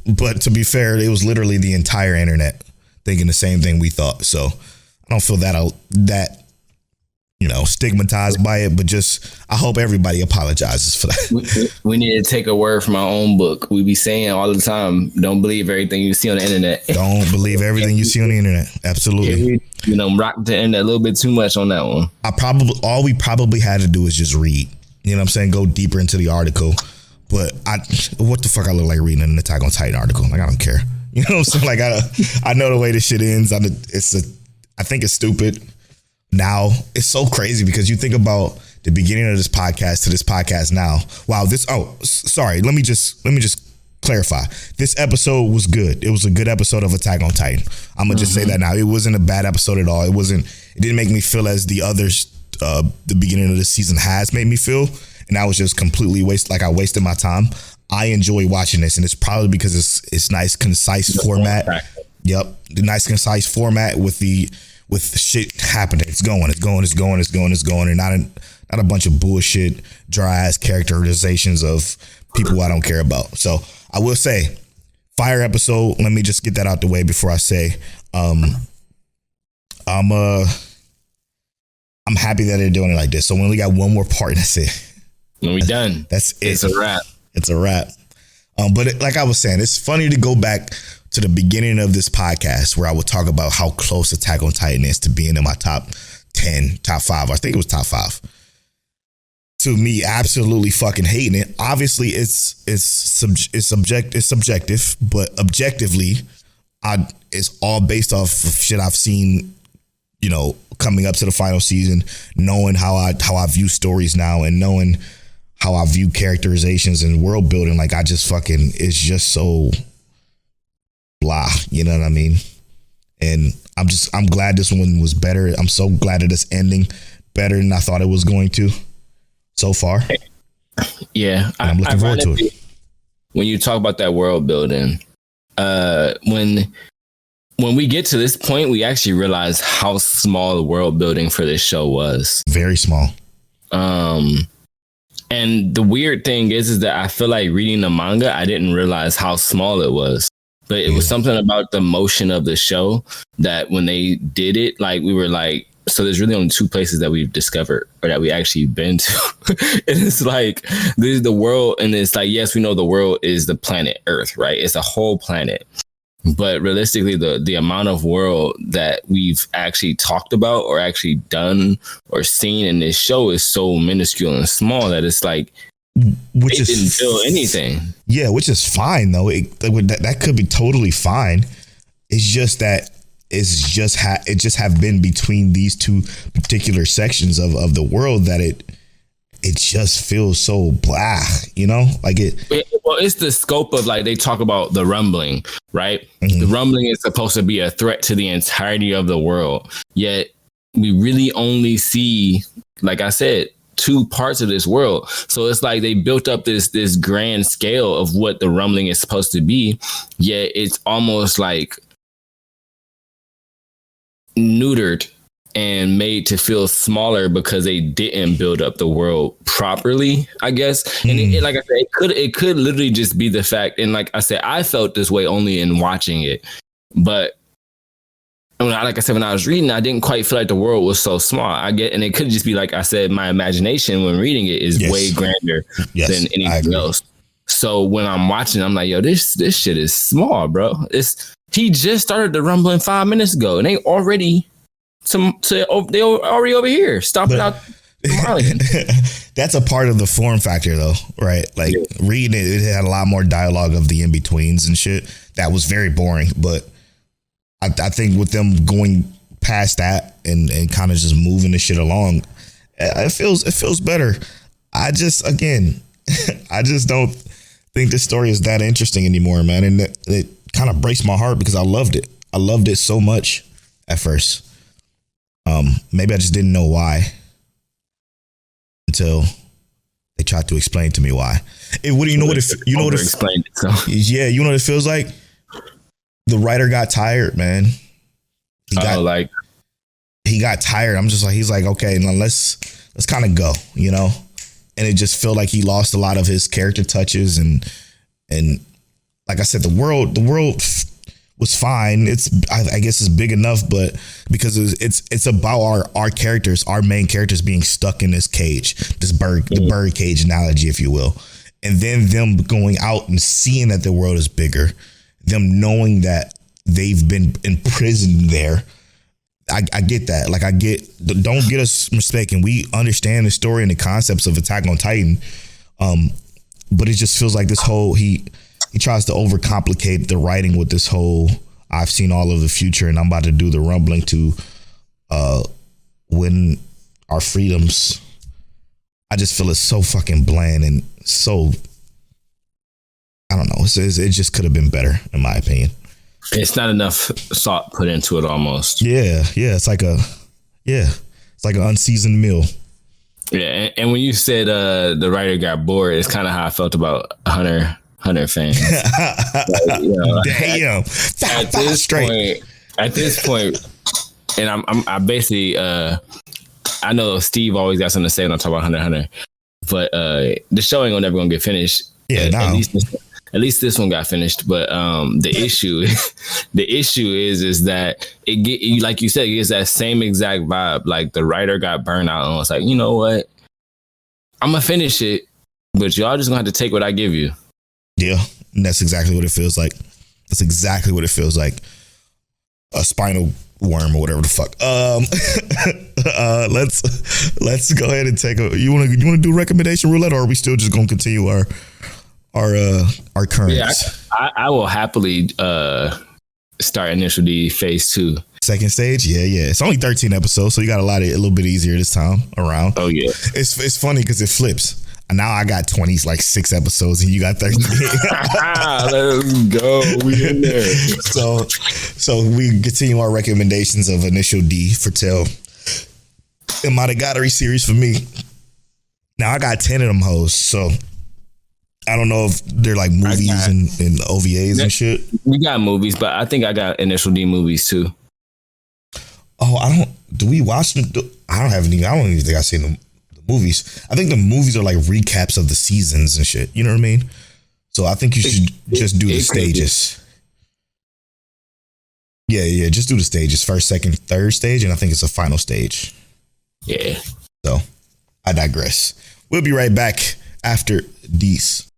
But to be fair, it was literally the entire internet thinking the same thing we thought. So I don't feel that stigmatized by it, but just I hope everybody apologizes for that. We need to take a word from our own book. We be saying all the time, don't believe everything you see on the internet. Don't believe everything you see on the internet. Absolutely. Rock the internet a little bit too much on that one. All we probably had to do is just read. You know what I'm saying? Go deeper into the article. But what the fuck I look like reading an Attack on Titan article? Like, I don't care. You know what I'm saying? Like, I know the way this shit ends. I think it's stupid. Now it's so crazy because you think about the beginning of this podcast to this podcast now. Wow, sorry. Let me just clarify. This episode was good. It was a good episode of Attack on Titan. I'm gonna just say that now. It wasn't a bad episode at all. It didn't make me feel as the others the beginning of the season has made me feel. And I was just completely I wasted my time. I enjoy watching this, and it's probably because it's nice, concise format. Yep, the nice, concise format with shit happening. It's going, and not a bunch of bullshit, dry ass characterizations of people I don't care about. So I will say, fire episode. Let me just get that out the way before I say, I'm happy that they're doing it like this. So we only got one more part. That's it. When we done, that's it. It's a wrap. It's a wrap. But like I was saying, it's funny to go back to the beginning of this podcast where I would talk about how close Attack on Titan is to being in my top 10, top 5. I think it was top 5. To me, absolutely fucking hating it. Obviously, it's subjective, but objectively, it's all based off of shit I've seen. Coming up to the final season, knowing how I view stories now, and knowing how I view characterizations and world building. Like, I just fucking, it's just so blah, you know what I mean? And I'm glad this one was better. I'm so glad that it's ending better than I thought it was going to so far. Yeah. I'm looking forward to it. When you talk about that world building, when we get to this point, we actually realize how small the world building for this show was. Very small. And the weird thing is that I feel like reading the manga, I didn't realize how small it was. But it was something about the motion of the show that when they did it, like, we were like, so there's really only 2 places that we've discovered or that we actually been to. And it's like, this is the world. And it's like, yes, we know the world is the planet Earth, right? It's a whole planet. But realistically, the amount of world that we've actually talked about or actually done or seen in this show is so minuscule and small that it's like, which didn't feel anything. Yeah, which is fine though. That could be totally fine. It's just that it just have been between these two particular sections of the world that it just feels so blah, like it. Well, it's the scope of, like, they talk about the rumbling, right? Mm-hmm. The rumbling is supposed to be a threat to the entirety of the world. Yet we really only see, like I said, two parts of this world. So it's like they built up this grand scale of what the rumbling is supposed to be. Yet it's almost like neutered and made to feel smaller because they didn't build up the world properly, I guess. And like I said, it could literally just be the fact. And like I said, I felt this way only in watching it. But like I said, when I was reading, I didn't quite feel like the world was so small. And it could just be, like I said, my imagination when reading it is way grander than anything else. So when I'm watching, I'm like, yo, this shit is small, bro. He just started the rumbling 5 minutes ago, and they already over here. Stop it out. That's a part of the form factor, though, right? Like reading it had a lot more dialogue of the in betweens and shit. That was very boring, but I think with them going past that and kind of just moving the shit along, it feels better. I just don't think this story is that interesting anymore, man. And it kind of breaks my heart because I loved it. I loved it so much at first. Maybe I just didn't know why until they tried to explain to me why. Yeah, you know what it feels like? The writer got tired, man. He got tired. I'm just like, he's like, okay, now let's kind of go, And it just felt like he lost a lot of his character touches and like I said, the world was fine. I guess it's big enough, but because it's about our characters, our main characters being stuck in this cage, the bird cage analogy, if you will. And then them going out and seeing that the world is bigger, them knowing that they've been imprisoned there. I get that. Like don't get us mistaken. We understand the story and the concepts of Attack on Titan. But it just feels like this whole, he tries to overcomplicate the writing with this whole, I've seen all of the future and I'm about to do the rumbling to win our freedoms. I just feel it's so fucking bland and so, I don't know. It just could have been better, in my opinion. It's not enough thought put into it almost. Yeah. It's like an unseasoned meal. Yeah, and when you said the writer got bored, it's kind of how I felt about Hunter fans. Damn. At this point, and I basically I know Steve always got something to say when I talk about Hunter, but the show ain't never gonna get finished. Yeah, no. At least this one got finished, but the issue is that like you said, it gets that same exact vibe. Like the writer got burned out and was like, you know what, I'm gonna finish it, but y'all just gonna have to take what I give you. Yeah, and that's exactly what it feels like. That's exactly what it feels like. A spinal worm or whatever the fuck. Let's go ahead and take you want to do recommendation roulette, or are we still just gonna continue our currents? Yeah, I will happily start Initial D phase 2. Second stage, yeah. It's only 13 episodes, so you got a little bit easier this time around. Oh yeah, it's funny because it flips. And now I got 6 episodes, and you got 13. Let's go, we in there. So we continue our recommendations of Initial D for Tell and Monogatari series for me. Now I got 10 of them hoes, so I don't know if they're like movies and OVAs and shit. We got movies, but I think I got Initial D movies too. Oh, do we watch them? I don't even think I've seen the movies. I think the movies are like recaps of the seasons and shit. You know what I mean? So I think you should just do the stages. Yeah, just do the stages. First, second, third stage, and I think it's a final stage. Yeah. So I digress. We'll be right back after these.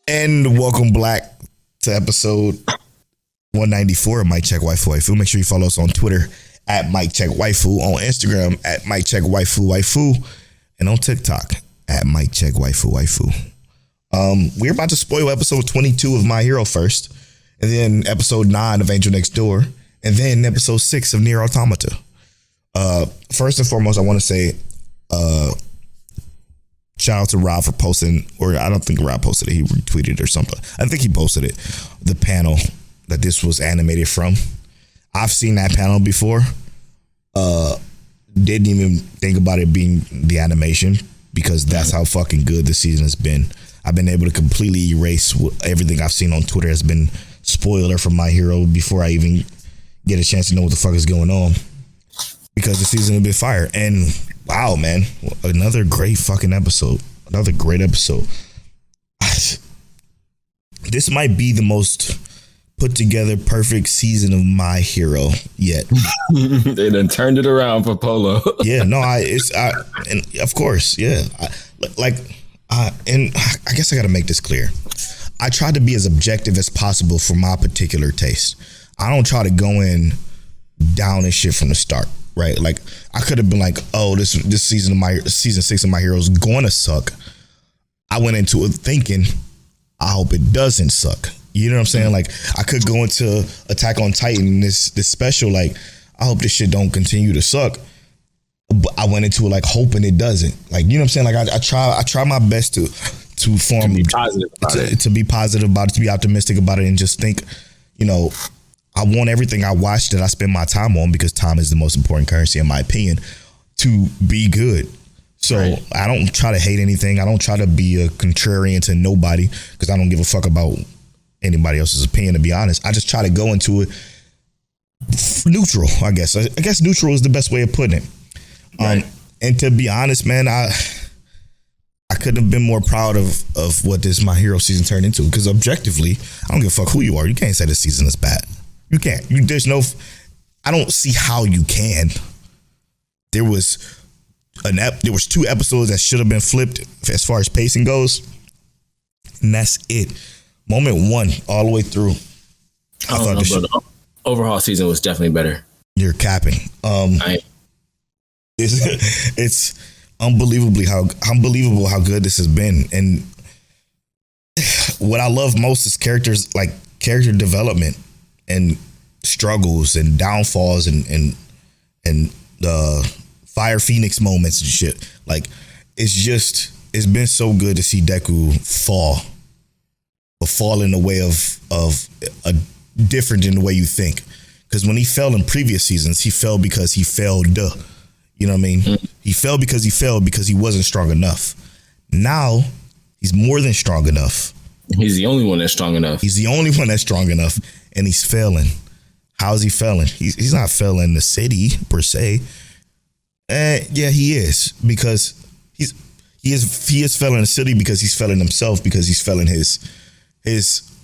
And welcome back to episode 194 of Mic Check Waifu Waifu. Make sure you follow us on Twitter at Mic Check Waifu, on Instagram at Mic Check Waifu Waifu, and on TikTok at Mic Check Waifu Waifu. We're about to spoil episode 22 of My Hero first, and then episode 9 of Angel Next Door, and then episode 6 of Nier Automata. First and foremost, I want to say shout out to Rob for posting, or I don't think Rob posted it, he retweeted or something. I think he posted it, the panel that this was animated from. I've seen that panel before. Didn't even think about it being the animation because that's how fucking good this season has been. I've been able to completely erase everything I've seen on Twitter has been spoiler from My Hero before I even get a chance to know what the fuck is going on, because the season has been fire. And wow, man, another great fucking episode. Another great episode. This might be the most put together perfect season of My Hero yet. They done turned it around for Polo. Yeah, no, and of course, yeah. And I guess I got to make this clear. I try to be as objective as possible for my particular taste. I don't try to go in down and shit from the start, right? Like, I could have been like, oh, this season of season 6 of My Hero is going to suck. I went into it thinking, I hope it doesn't suck. You know what I'm saying? Like, I could go into Attack on Titan, this special, like, I hope this shit don't continue to suck. But I went into it like hoping it doesn't. Like, you know what I'm saying? Like, I try my best to form, be positive about it. To be positive about it, to be optimistic about it, and just think, you know, I want everything I watch that I spend my time on, because time is the most important currency in my opinion, to be good. So right. I don't try to hate anything. I don't try to be a contrarian to nobody, because I don't give a fuck about anybody else's opinion, to be honest. I just try to go into it neutral, I guess. I guess neutral is the best way of putting it. Right. And to be honest, man, I couldn't have been more proud of what this My Hero season turned into, because objectively, I don't give a fuck who you are. You can't say this season is bad. You can't. I don't see how you can. There was 2 episodes that should have been flipped as far as pacing goes, and that's it. Moment 1 all the way through. I thought the overall season was definitely better. You're capping. It's unbelievable how good this has been. And what I love most is character development and struggles and downfalls and the Fire Phoenix moments and shit. Like, it's been so good to see Deku fall in the way of a different in the way you think. Because when he fell in previous seasons, he fell because he failed. You know what I mean? He fell because he wasn't strong enough. Now he's more than strong enough. He's the only one that's strong enough. And he's failing. How's he failing? He's not failing the city per se. Yeah, he is, because he is failing the city because he's failing himself, because he's failing his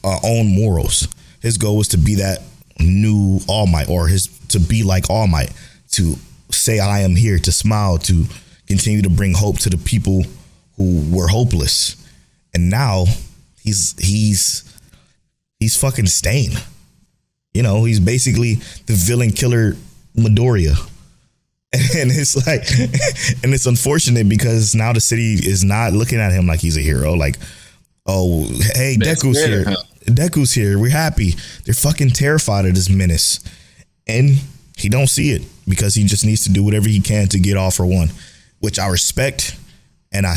own morals. His goal was to be that new All Might, or to be like All Might, to say I am here, to smile, to continue to bring hope to the people who were hopeless. And now he's fucking Stain. You know, he's basically the villain killer Midoriya. And it's like, and it's unfortunate because now the city is not looking at him like he's a hero. Like, oh, hey, Deku's here. Deku's here. We're happy. They're fucking terrified of this menace. And he don't see it, because he just needs to do whatever he can to get off for one, which I respect and I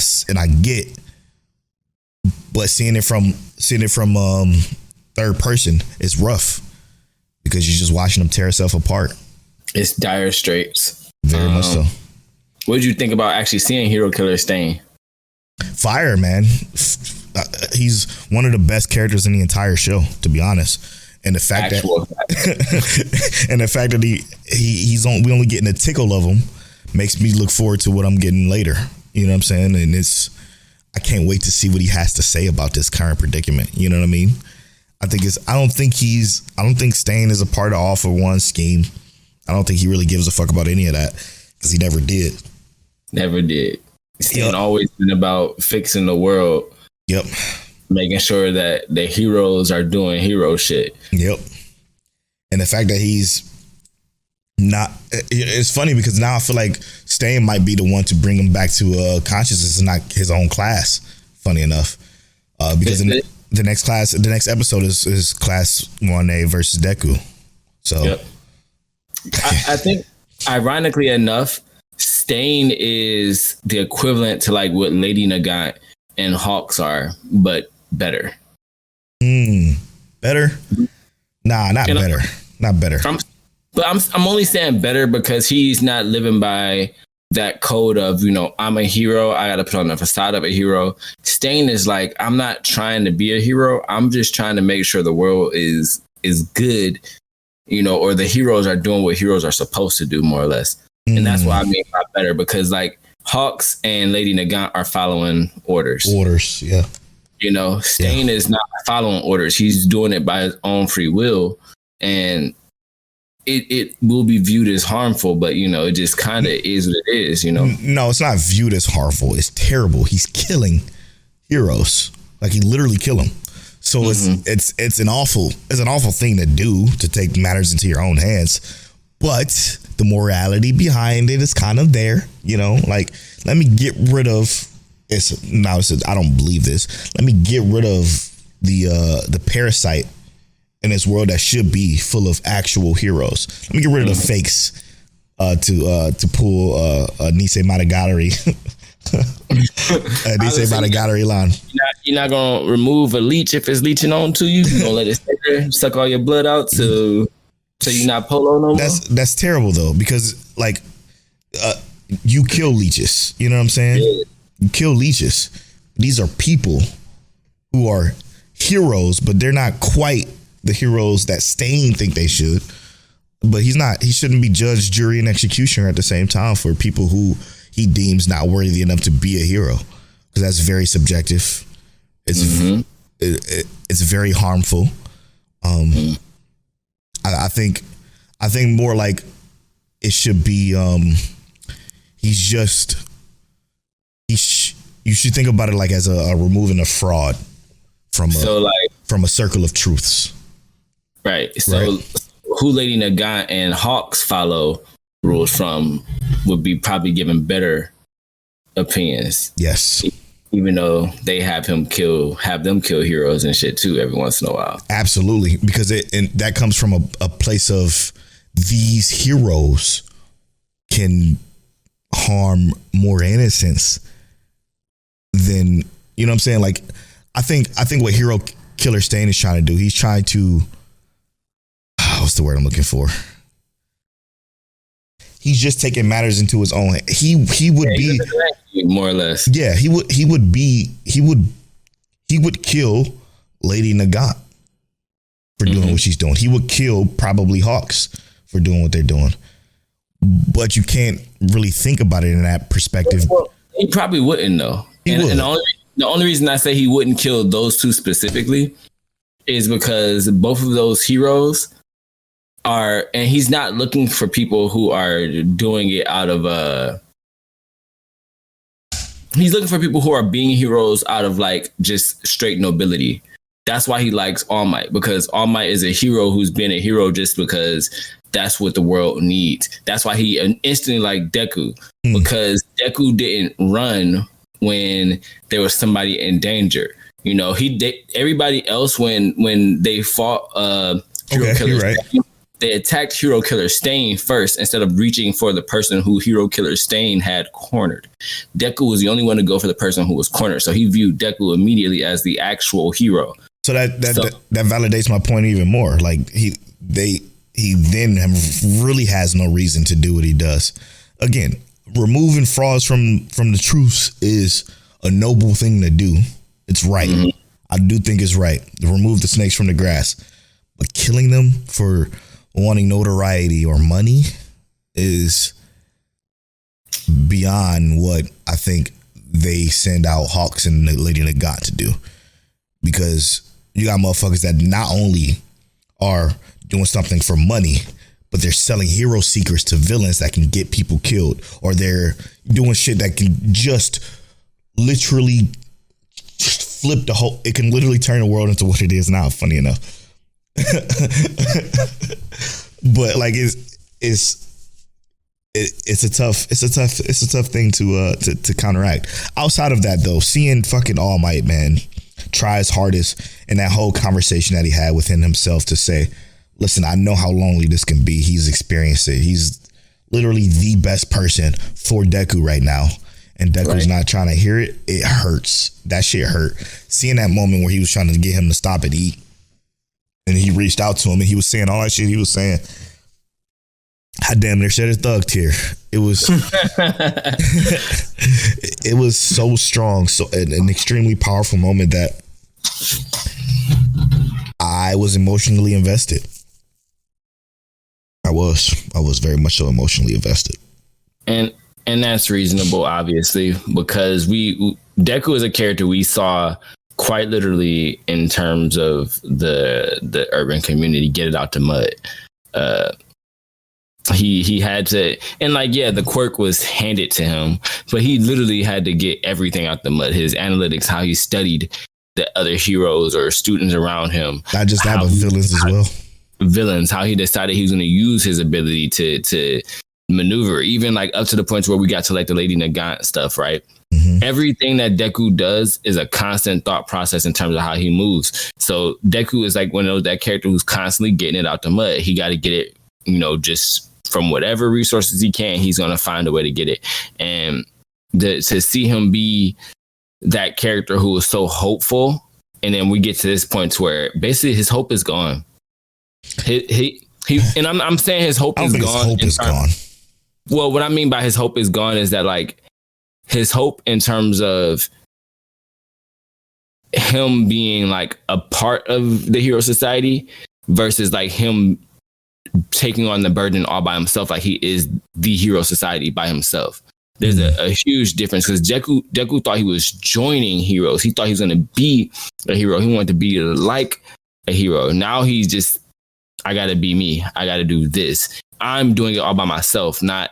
get. But seeing it from third person is rough, because you're just watching him tear himself apart. It's dire straits. Very much so. What did you think about actually seeing Hero Killer Stain? Fire, man. He's one of the best characters in the entire show, to be honest. And the fact that we only getting a tickle of him makes me look forward to what I'm getting later. You know what I'm saying? And I can't wait to see what he has to say about this current predicament. You know what I mean? I don't think Stain is a part of All for One scheme. I don't think he really gives a fuck about any of that, because he never did. Never did. Stain always been about fixing the world. Yep. making sure that the heroes are doing hero shit. Yep. And the fact that he's not, it's funny because now I feel like Stain might be the one to bring him back to consciousness and not his own class. Funny enough, because the next episode is Class 1A versus Deku. So, yep. I think, ironically enough, Stain is the equivalent to like what Lady Nagant and Hawks are, but better. Better? Nah, not better. Not better. But I'm only saying better because he's not living by that code of, you know, I'm a hero. I got to put on the facade of a hero. Stain is like, I'm not trying to be a hero. I'm just trying to make sure the world is good, you know, or the heroes are doing what heroes are supposed to do, more or less. And that's why I mean by better, because like Hawks and Lady Nagant are following orders. Yeah. You know, Stain is not following orders. He's doing it by his own free will. And it will be viewed as harmful, but, you know, it just kind of is what it is, you know? No, it's not viewed as harmful. It's terrible. He's killing heroes. Like, he literally kill them. So it's an awful thing to do, to take matters into your own hands. But the morality behind it is kind of there, you know? Like, let me get rid of I don't believe this. Let me get rid of the parasite in this world that should be full of actual heroes. Let me get rid of the fakes to pull Nisei Monogatari. Nisei Monogatari line. You're not gonna remove a leech if it's leeching on to you. You're gonna let it stay there, suck all your blood out so you're not polo no more. That's terrible though, because like you kill leeches. You know what I'm saying? Yeah. You kill leeches. These are people who are heroes, but they're not quite the heroes that Stain think they should. But he's not. He shouldn't be judge, jury, and executioner at the same time for people who he deems not worthy enough to be a hero, because that's very subjective. It's it's very harmful. I think more like it should be. You should think about it like as a removing a fraud from a circle of truths. Right. So who Lady Nagant and Hawks follow rules from would be probably given better opinions. Yes. Even though they have them kill heroes and shit too every once in a while. Absolutely. Because that comes from a place of these heroes can harm more innocents than, you know what I'm saying? Like, I think what Hero Killer Stain is trying to do, he's trying to, what's the word I'm looking for? He's just taking matters into his own. He would be more or less. Yeah, he would kill Lady Nagant for doing what she's doing. He would kill probably Hawks for doing what they're doing. But you can't really think about it in that perspective. Well, he probably wouldn't though. And the only reason I say he wouldn't kill those two specifically is because both of those heroes are, and he's not looking for people who are doing it out of he's looking for people who are being heroes out of like just straight nobility. That's why he likes All Might, because All Might is a hero who's been a hero just because that's what the world needs. That's why he instantly liked Deku, because Deku didn't run when there was somebody in danger. You know, everybody else when they fought Hero Killer Stain, they attacked Hero Killer Stain first instead of reaching for the person who Hero Killer Stain had cornered. Deku was the only one to go for the person who was cornered, so he viewed Deku immediately as the actual hero. So that validates my point even more. Like he then really has no reason to do what he does. Again, removing frauds from the truths is a noble thing to do. It's right. I do think it's right to remove the snakes from the grass, but killing them for wanting notoriety or money is beyond what I think they send out Hawks and Lady Nagant to do. Because you got motherfuckers that not only are doing something for money, but they're selling hero secrets to villains that can get people killed, or they're doing shit that can just literally flip the whole. It can literally turn the world into what it is now. Funny enough, but like it's a tough thing to counteract. Outside of that, though, seeing fucking All Might, man, try his hardest in that whole conversation that he had within himself to say, listen, I know how lonely this can be. He's experienced it. He's literally the best person for Deku right now. And Deku's not trying to hear it. It hurts. That shit hurt. Seeing that moment where he was trying to get him to stop and eat. And he reached out to him and he was saying all that shit he was saying. I damn near shed a thug tear. It was it was so strong, so an extremely powerful moment that I was emotionally invested. I was very much so emotionally invested. And that's reasonable, obviously, because Deku is a character we saw quite literally in terms of the urban community get it out the mud. He had to, and like, yeah, the quirk was handed to him, but he literally had to get everything out the mud. His analytics, how he studied the other heroes or students around him. Not just that, but villains as well. Villains, how he decided he was going to use his ability to maneuver, even like up to the point where we got to like the Lady Nagant stuff, right? Mm-hmm. Everything that Deku does is a constant thought process in terms of how he moves. So Deku is like one of that character who's constantly getting it out the mud. He got to get it, just from whatever resources he can, he's going to find a way to get it. And to see him be that character who was so hopeful, and then we get to this point where basically his hope is gone. He and I'm saying his hope is gone. His hope is gone. Well, what I mean by his hope is gone is that like his hope in terms of him being like a part of the hero society versus like him taking on the burden all by himself, like he is the hero society by himself. There's a huge difference because Deku thought he was joining heroes. He thought he was going to be a hero. He wanted to be like a hero. Now he's just, I got to be me. I got to do this. I'm doing it all by myself, not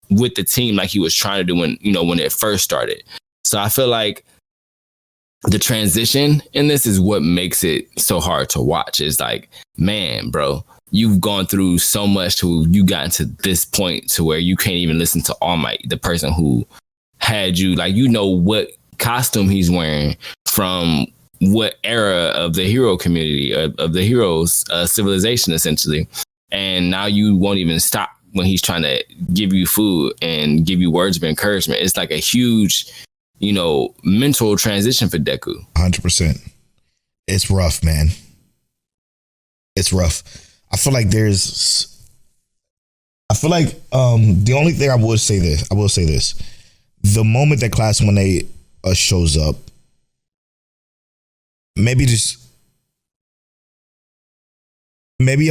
with the team like he was trying to do when it first started. So I feel like the transition in this is what makes it so hard to watch. It's like, man, bro, you've gone through so much to you gotten to this point to where you can't even listen to All Might, the person who had you, like, what costume he's wearing from what era of the hero community, of the heroes civilization, essentially. And now you won't even stop when he's trying to give you food and give you words of encouragement. It's like a huge, mental transition for Deku. 100%. It's rough, man. It's rough. I feel like the only thing I will say this. The moment that Class 1A shows up, maybe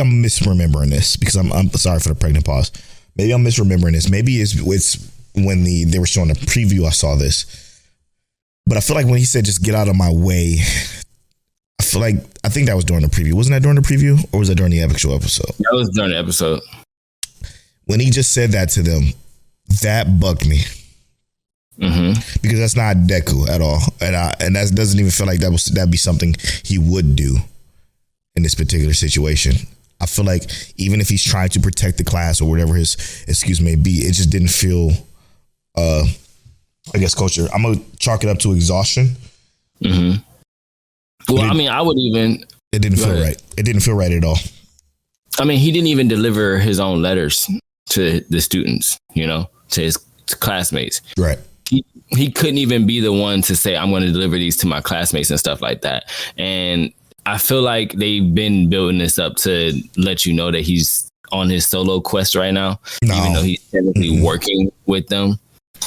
I'm misremembering this because I'm sorry for the pregnant pause. Maybe I'm misremembering this. Maybe it's when they were showing a preview, I saw this. But I feel like when he said, just get out of my way, I think that was during the preview. Wasn't that during the preview or was that during the actual episode? That was during the episode. When he just said that to them, that bugged me. Mm-hmm. Because that's not Deku at all. And that doesn't even feel like that'd be something he would do in this particular situation. I feel like even if he's trying to protect the class or whatever his excuse may be, it just didn't feel, culture. I'm going to chalk it up to exhaustion. Mm-hmm. Well, I would even... It didn't feel right. It didn't feel right at all. I mean, he didn't even deliver his own letters to the students, to his classmates. Right. He couldn't even be the one to say, I'm going to deliver these to my classmates and stuff like that. And I feel like they've been building this up to let you know that he's on his solo quest right now, even though he's technically working with them.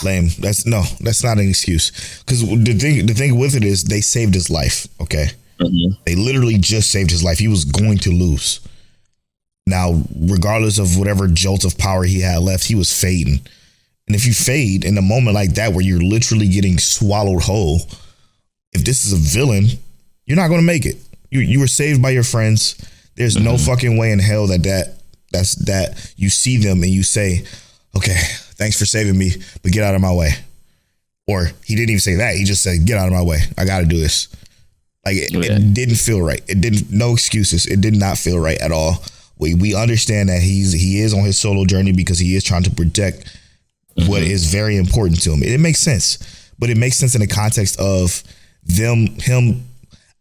Lame. That's not an excuse. Because the thing with it is they saved his life. Okay. Mm-hmm. They literally just saved his life. He was going to lose. Now, regardless of whatever jolt of power he had left, he was fading. And if you fade in a moment like that, where you're literally getting swallowed whole, if this is a villain, you're not going to make it. You were saved by your friends. There's no fucking way in hell that you see them and you say, okay, thanks for saving me, but get out of my way. Or he didn't even say that. He just said, get out of my way. I got to do this. Like it didn't feel right. It didn't. No excuses. It did not feel right at all. We understand that he is on his solo journey because he is trying to protect what is very important to him. It makes sense, but it makes sense in the context of him.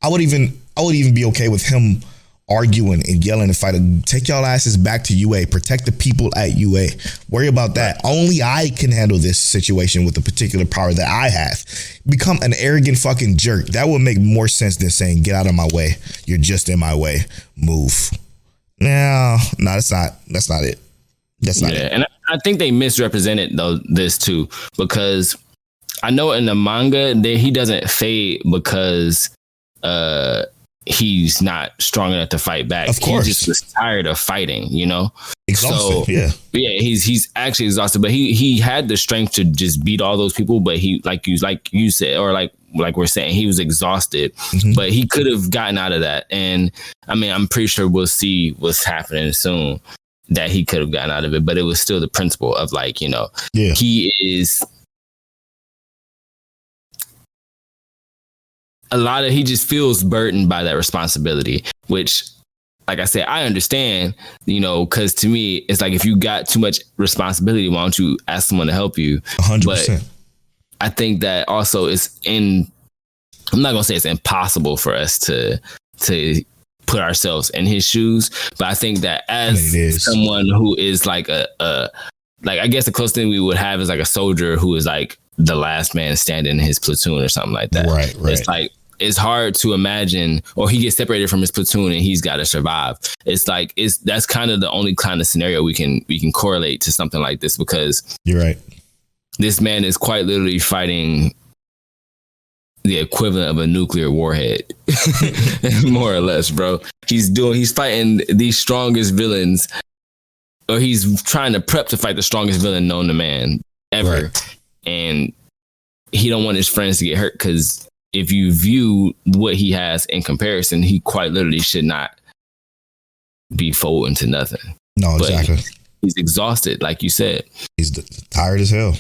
I would even be okay with him arguing and yelling and fighting. Take y'all asses back to UA. Protect the people at UA. Worry about that. Only I can handle this situation with the particular power that I have. Become an arrogant fucking jerk. That would make more sense than saying, get out of my way. You're just in my way. Move. No, that's not it. That's not it. And I think they misrepresented this too, because I know in the manga that he doesn't fade because he's not strong enough to fight back. Of course. He just was tired of fighting, you know? Exhausted, so, yeah, he's actually exhausted, but he had the strength to just beat all those people, but he, like you said, or like we're saying, he was exhausted, but he could have gotten out of that. And I mean, I'm pretty sure we'll see what's happening soon, that he could have gotten out of it, but it was still the principle of, like, you know, he is he just feels burdened by that responsibility, which, like I said, I understand, you know, because to me, it's like, if you got too much responsibility, why don't you ask someone to help you? 100%. But I think that also I'm not going to say it's impossible for us to put ourselves in his shoes, but I think that as someone who is like like, I guess the closest thing we would have is like a soldier who is like the last man standing in his platoon or something like that. Right. It's like, it's hard to imagine, or he gets separated from his platoon and he's got to survive. It's like, that's kind of the only kind of scenario we can correlate to something like this, because you're right. This man is quite literally fighting the equivalent of a nuclear warhead, more or less, bro. He's fighting the strongest villains, or he's trying to prep to fight the strongest villain known to man ever. Right. And he don't want his friends to get hurt, because if you view what he has in comparison, he quite literally should not be folding to nothing. No, but exactly. He's exhausted, like you said. He's tired as hell.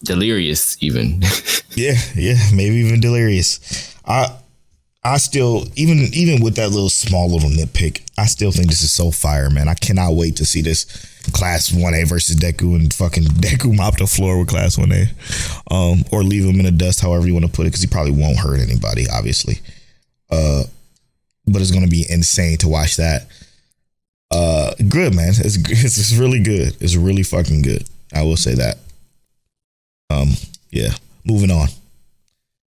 Delirious, even. yeah, maybe even delirious. I still, even with that small little nitpick, I still think this is so fire, man. I cannot wait to see this Class 1A versus Deku, and fucking Deku mop the floor with Class 1A, or leave him in the dust, however you want to put it, because he probably won't hurt anybody, obviously. But it's going to be insane to watch that. Good, man. It's really good. It's really fucking good. I will say that. Yeah. Moving on.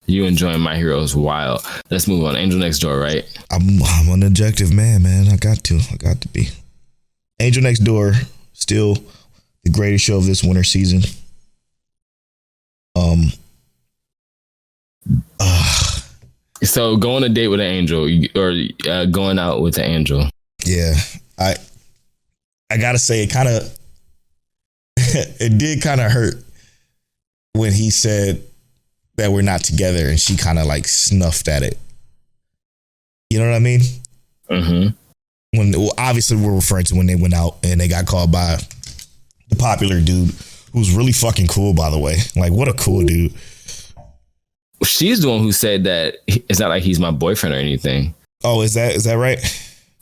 You enjoying My Hero's wild. Let's move on. Angel Next Door, right? I'm an objective man. I got to be. Angel Next Door, still the greatest show of this winter season. So going on a date with an angel, or going out with an angel. Yeah, I gotta say, it kind of it did kind of hurt when he said that we're not together, and she kind of like snuffed at it. You know what I mean? Mm-hmm. Obviously we're referring to when they went out and they got called by the popular dude, who's really fucking cool, by the way. Like, what a cool dude. She's the one who said that it's not like he's my boyfriend or anything. Oh, is that right?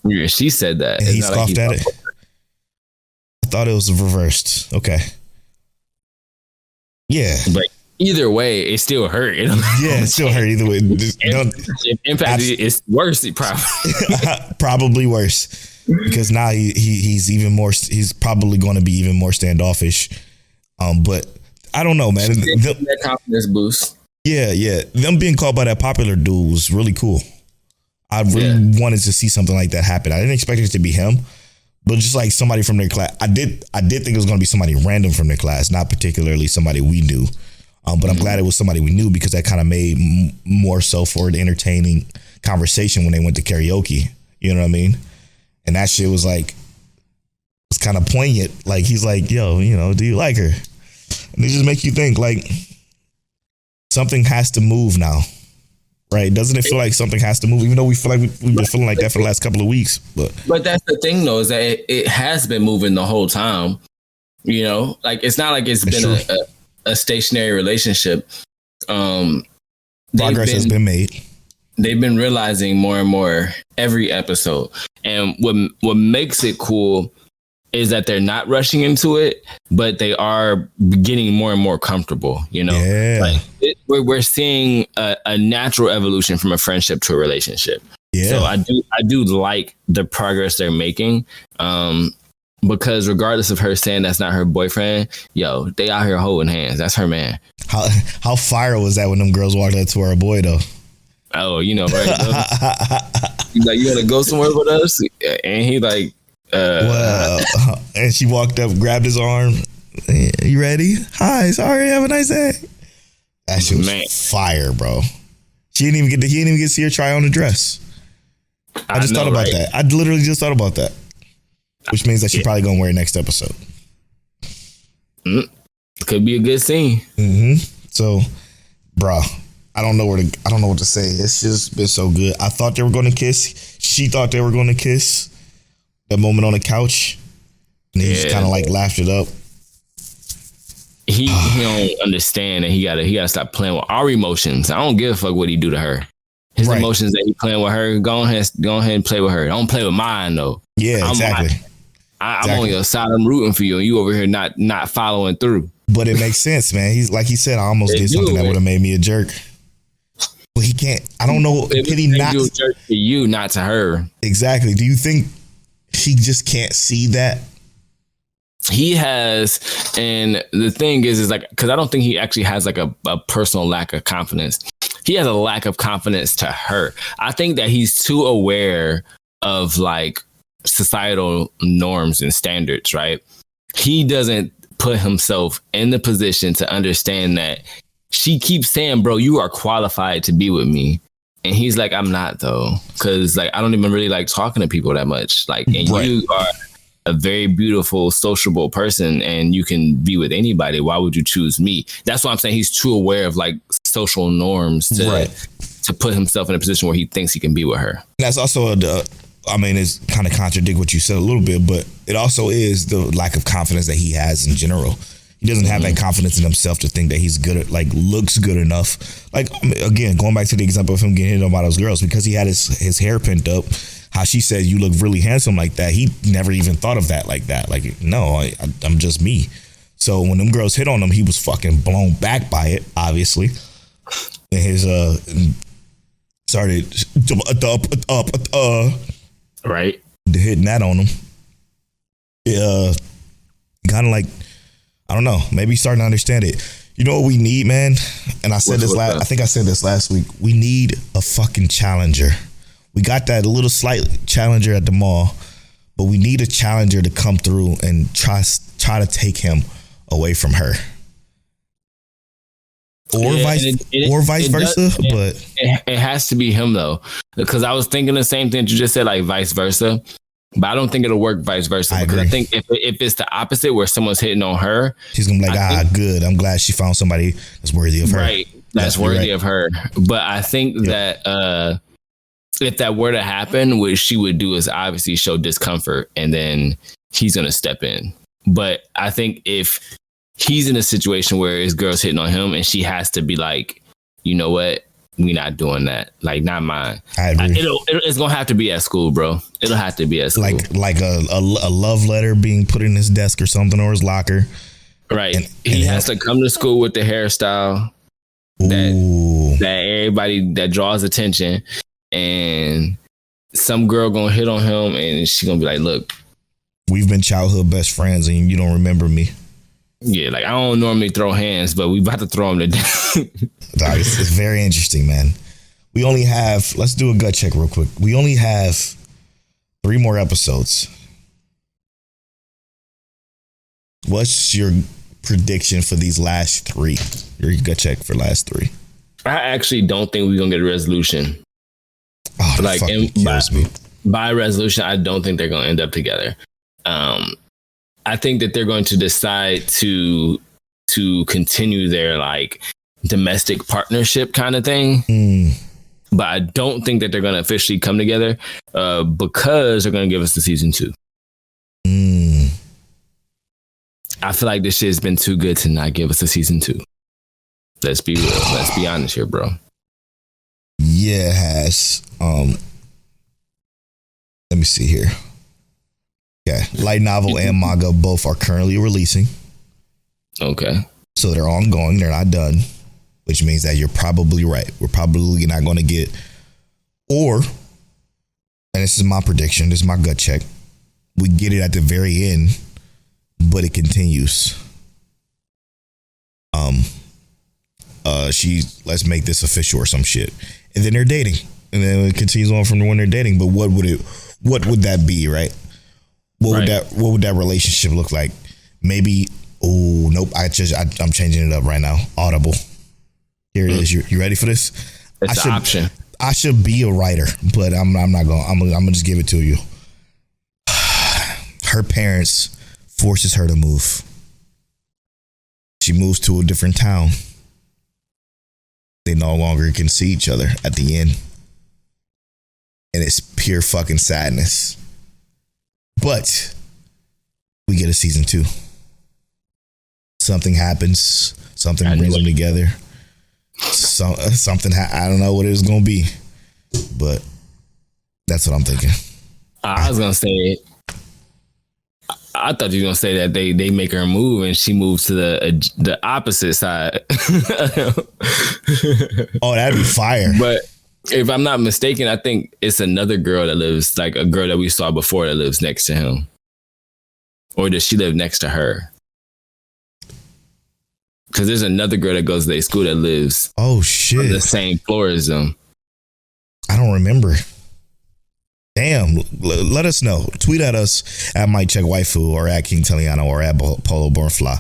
Yeah, she said that. And he scoffed at it. I thought it was reversed. Okay. Yeah. But either way, it still hurt. Yeah, it still hurt either way. In fact, it's worse. Probably worse, because now he's even more. He's probably going to be even more standoffish. But I don't know, man. That confidence boost. Yeah. Them being called by that popular dude was really cool. I really wanted to see something like that happen. I didn't expect it to be him, but just like somebody from their class. I did think it was going to be somebody random from their class, not particularly somebody we knew. But I'm glad it was somebody we knew, because that kind of made more so for an entertaining conversation when they went to karaoke. You know what I mean? And that shit was like, it's kind of poignant. Like, he's like, yo, do you like her? And it just make you think, like, something has to move now. Right? Doesn't it feel like something has to move? Even though we feel like we've been feeling like that for the last couple of weeks. But that's the thing, though, is that it has been moving the whole time. Like, it's not like it's been a stationary relationship. Progress has been made. they've been realizing more and more every episode. And what makes it cool is that they're not rushing into it, but they are getting more and more comfortable, you know? Yeah. Like we're seeing a natural evolution from a friendship to a relationship. Yeah. So I do like the progress they're making. Because regardless of her saying that's not her boyfriend, yo, they out here holding hands. That's her man. How fire was that when them girls walked up to her boy though? Oh, you know, right? He's like, you wanna go somewhere with us? And he like, well, and she walked up, grabbed his arm. You ready? Hi, sorry, have a nice day. That shit was fire, bro. He didn't even get to see her try on the dress. I just thought about that. I literally just thought about that. Which means that she's probably gonna wear it next episode. Could be a good scene. So, bro, I don't know what to say. It's just been so good. I thought they were gonna kiss. She thought they were gonna kiss. That moment on the couch, and he just kind of like laughed it up. He don't understand that he gotta stop playing with our emotions. I don't give a fuck what he do to her. His emotions that he playing with her, go ahead and play with her. Don't play with mine though. Yeah, exactly. I'm on your side. I'm rooting for you, and you over here not following through. But it makes sense, man. He's like he said, I almost did something that would have made me a jerk. But he can't. I don't know. Can he not do a jerk to you, not to her? Exactly. Do you think he just can't see that? He has, and the thing is like, because I don't think he actually has like a personal lack of confidence. He has a lack of confidence to her. I think that he's too aware of like societal norms and standards, right? He doesn't put himself in the position to understand that she keeps saying, bro, you are qualified to be with me. And he's like, I'm not though. Cause like, I don't even really like talking to people that much. Like, and you are a very beautiful, sociable person and you can be with anybody. Why would you choose me? That's why I'm saying he's too aware of like social norms to put himself in a position where he thinks he can be with her. And that's also it's kind of contradict what you said a little bit, but it also is the lack of confidence that he has in general. He doesn't have that confidence in himself to think that he's good at, like, looks good enough. Like, again, going back to the example of him getting hit on by those girls, because he had his hair pinned up, how she said, you look really handsome like that. He never even thought of that like that. Like, no, I'm just me. So when them girls hit on him, he was fucking blown back by it, obviously. And his, started right, hitting that on him. Kind of like, I don't know, maybe starting to understand it. You know what we need, man? And I said I think I said this last week. We need a fucking challenger. We got that little slight challenger at the mall, but we need a challenger to come through and try to take him away from her. Or vice versa. But it has to be him though. Because I was thinking the same thing you just said, like vice versa. But I don't think it'll work vice versa. Because I think if it's the opposite where someone's hitting on her, she's gonna be like, good. I'm glad she found somebody that's worthy of her. Right. That's worthy of her. But I think that if that were to happen, what she would do is obviously show discomfort and then he's gonna step in. But I think if he's in a situation where his girl's hitting on him and she has to be like, you know what? We not doing that. Like, not mine. I agree. It's gonna have to be at school, bro. It'll have to be at school. Like a love letter being put in his desk or something, or his locker. Right. And he has to come to school with the hairstyle that everybody that draws attention, and some girl gonna hit on him, and she gonna be like, "Look, we've been childhood best friends, and you don't remember me." Yeah, like I don't normally throw hands, but we about to throw them today. It's very interesting, man. We only have, let's do a gut check real quick. We only have 3 more episodes. What's your prediction for these last 3? Your gut check for last 3. I actually don't think we're gonna get a resolution. Oh, like, by resolution, I don't think they're gonna end up together. I think that they're going to decide to continue their like domestic partnership kind of thing. But I don't think that they're going to officially come together because they're going to give us the season 2. I feel like this shit has been too good to not give us a season 2. Let's be real. Let's be honest here, bro. Yeah, it has. Let me see here. Okay, light novel and manga both are currently releasing. Okay. So they're ongoing. They're not done, which means that you're probably right. We're probably not going to get, and this is my prediction. This is my gut check. We get it at the very end, but it continues. Let's make this official or some shit, and then they're dating, and then it continues on from when they're dating. But what would that be, right? What would that relationship look like? Maybe. Oh nope! I'm changing it up right now. Audible. Here it is. You ready for this? It's an option. I should be a writer, but I'm not going. I'm gonna just give it to you. Her parents forces her to move. She moves to a different town. They no longer can see each other at the end. And it's pure fucking sadness. But we get a season 2. Something happens. Something brings them together. I don't know what it's going to be. But that's what I'm thinking. I was going to say, I thought you were going to say that they make her move and she moves to the opposite side. Oh, that'd be fire. But if I'm not mistaken, I think it's another girl that lives, like a girl that we saw before that lives next to him. Or does she live next to her? Because there's another girl that goes to their school that lives on the same floor as them. I don't remember. Damn, let us know. Tweet at us at Mike Check Waifu or at King Teliano or at Polo Bornfly,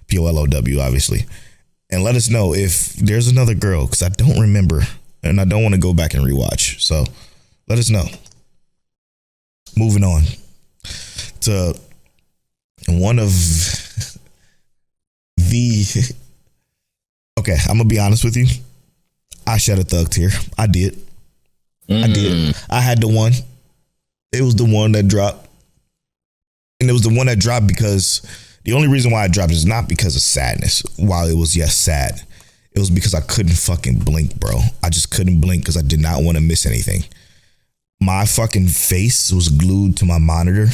POLOW, obviously. And let us know if there's another girl, because I don't remember and I don't want to go back and rewatch. So let us know. Moving on to one of the. Okay, I'm going to be honest with you. I shed a thug tear. I did. I did. I had the one. It was the one that dropped. And it was the one that dropped because the only reason why I dropped is not because of sadness. While it was, sad, it was because I couldn't fucking blink, bro. I just couldn't blink because I did not want to miss anything. My fucking face was glued to my monitor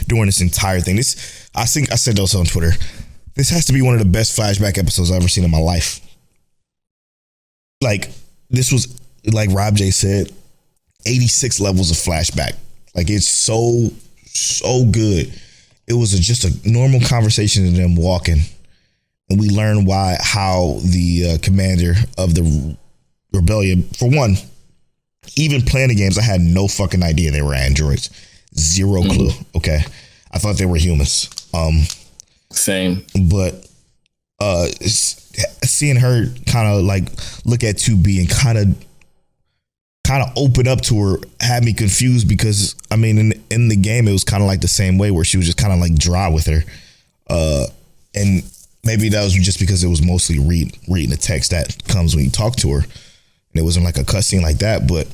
during this entire thing. I think I said this on Twitter. This has to be one of the best flashback episodes I've ever seen in my life. Like, this was, like Rob J said, 86 levels of flashback. Like, it's so good. It was just a normal conversation of them walking, and we learned how the commander of the rebellion, for one, even playing the games, I had no fucking idea they were androids. Zero clue. Okay, I thought they were humans. Same. But seeing her kind of like look at 2B and kind of open up to her had me confused, because I mean in the game it was kind of like the same way, where she was just kind of like dry with her, and maybe that was just because it was mostly reading the text that comes when you talk to her, and it wasn't like a cutscene like that. But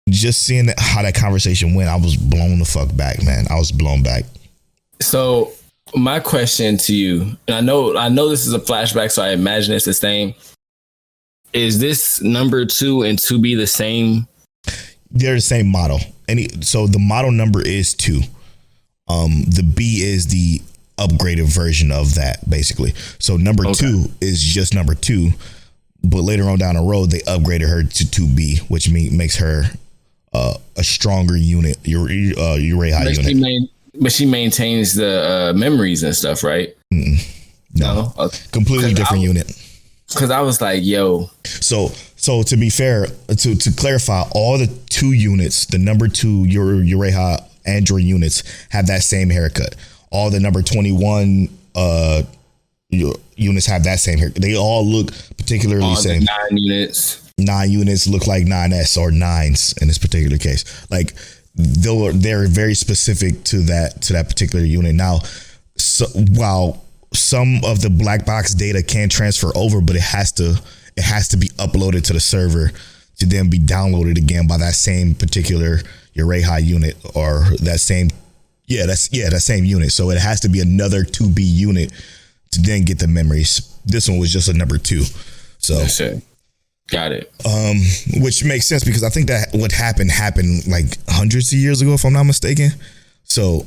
just seeing how that conversation went, I was blown the fuck back, man. I was blown back. So my question to you, and I know this is a flashback, so I imagine it's the same. Is this number 2 and 2B the same? They're the same model. So the model number is 2. The B is the upgraded version of that, basically. So number 2 is just number 2, but later on down the road they upgraded her to 2B, which makes her a stronger unit, Uraha unit. But she maintains the memories and stuff, right? No. Okay. Completely different unit. Because I was like, yo. So to be fair, to clarify, all the 2 units, the number 2 Uraha android units have that same haircut. All the number 21 units have that same haircut. They all look particularly the same. 9 units. 9 units look like 9S or 9s in this particular case. Like, they're very specific to that particular unit. Now, while some of the black box data can transfer over, but it has to be uploaded to the server to then be downloaded again by that same particular Uraha unit, or that same unit. So it has to be another 2B unit to then get the memories. This one was just a number 2. So Got it. Which makes sense because I think that what happened like hundreds of years ago, if I'm not mistaken. So,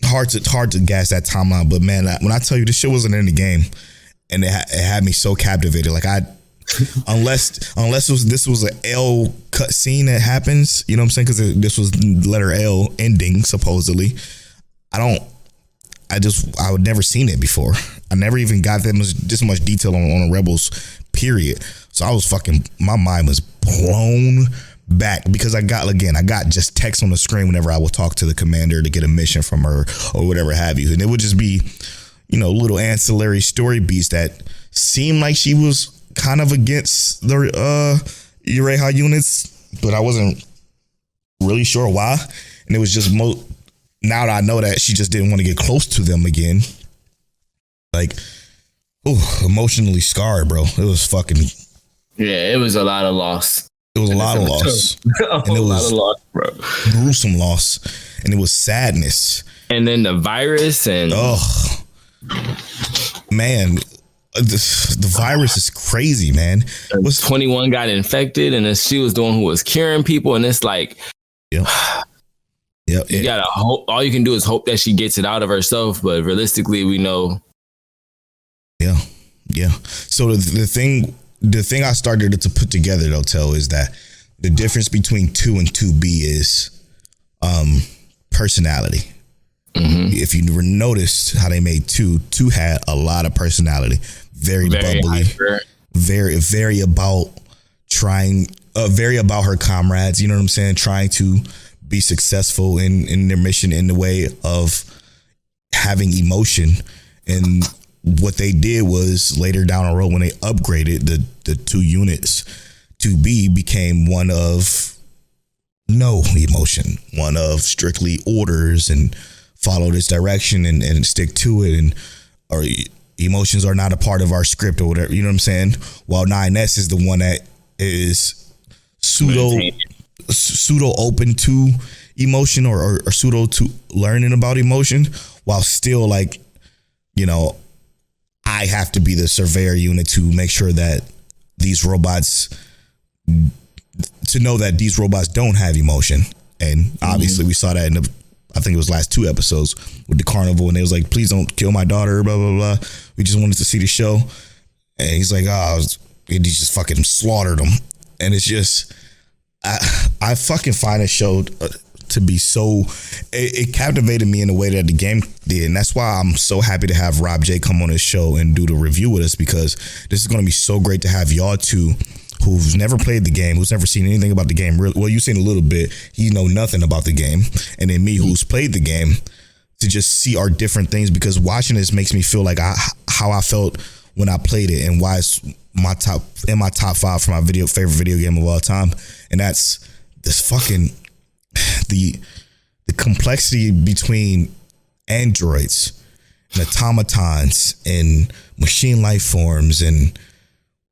hard to gas that timeline. But man, when I tell you this shit wasn't in the game, and it had me so captivated. Like unless this was an L cut scene that happens, you know what I'm saying? Because this was letter L ending supposedly. I would never seen it before. I never even got this much detail on Rebels, period. So I was my mind was blown back because I got just text on the screen whenever I would talk to the commander to get a mission from her or whatever have you. And it would just be, little ancillary story beats that seemed like she was kind of against the Ureha units, but I wasn't really sure why. And it was just now that I know that she just didn't want to get close to them again. Like, emotionally scarred, bro. It was it was a lot of loss. It was a lot of loss. And it was a lot of loss, bro. Gruesome loss. And it was sadness. And then the virus and man, the virus is crazy, man. 21 got infected, and then she was the one who was curing people, and it's like, you gotta hope. All you can do is hope that she gets it out of herself, but realistically, we know. Yeah. So the thing I started to put together, though, Tell, is that the difference between 2 and 2B is personality. Mm-hmm. If you noticed how they made 2 had a lot of personality, very bubbly, very about trying, very about her comrades. You know what I'm saying? Trying to be successful in their mission in the way of having emotion. And what they did was later down the road when they upgraded the 2 units, 2B became one of no emotion, one of strictly orders and follow this direction and stick to it, and or emotions are not a part of our script or whatever, you know what I'm saying? While 9S is the one that is pseudo open to emotion or pseudo to learning about emotion, while still like, I have to be the surveyor unit to make sure that these robots don't have emotion. And obviously we saw that in I think it was last 2 episodes with the carnival, and they was like, please don't kill my daughter, blah, blah, blah. We just wanted to see the show. And he's like, he just fucking slaughtered them. And it's just, I fucking find this show to be so, it captivated me in the way that the game did. And that's why I'm so happy to have Rob J come on this show and do the review with us, because this is going to be so great to have y'all two who's never played the game, who's never seen anything about the game. Well, you've seen a little bit. You know nothing about the game. And then me, who's played the game, to just see our different things, because watching this makes me feel like how I felt when I played it, and why it's my top 5 for my favorite video game of all time. And that's this fucking the complexity between androids and automatons and machine life forms, and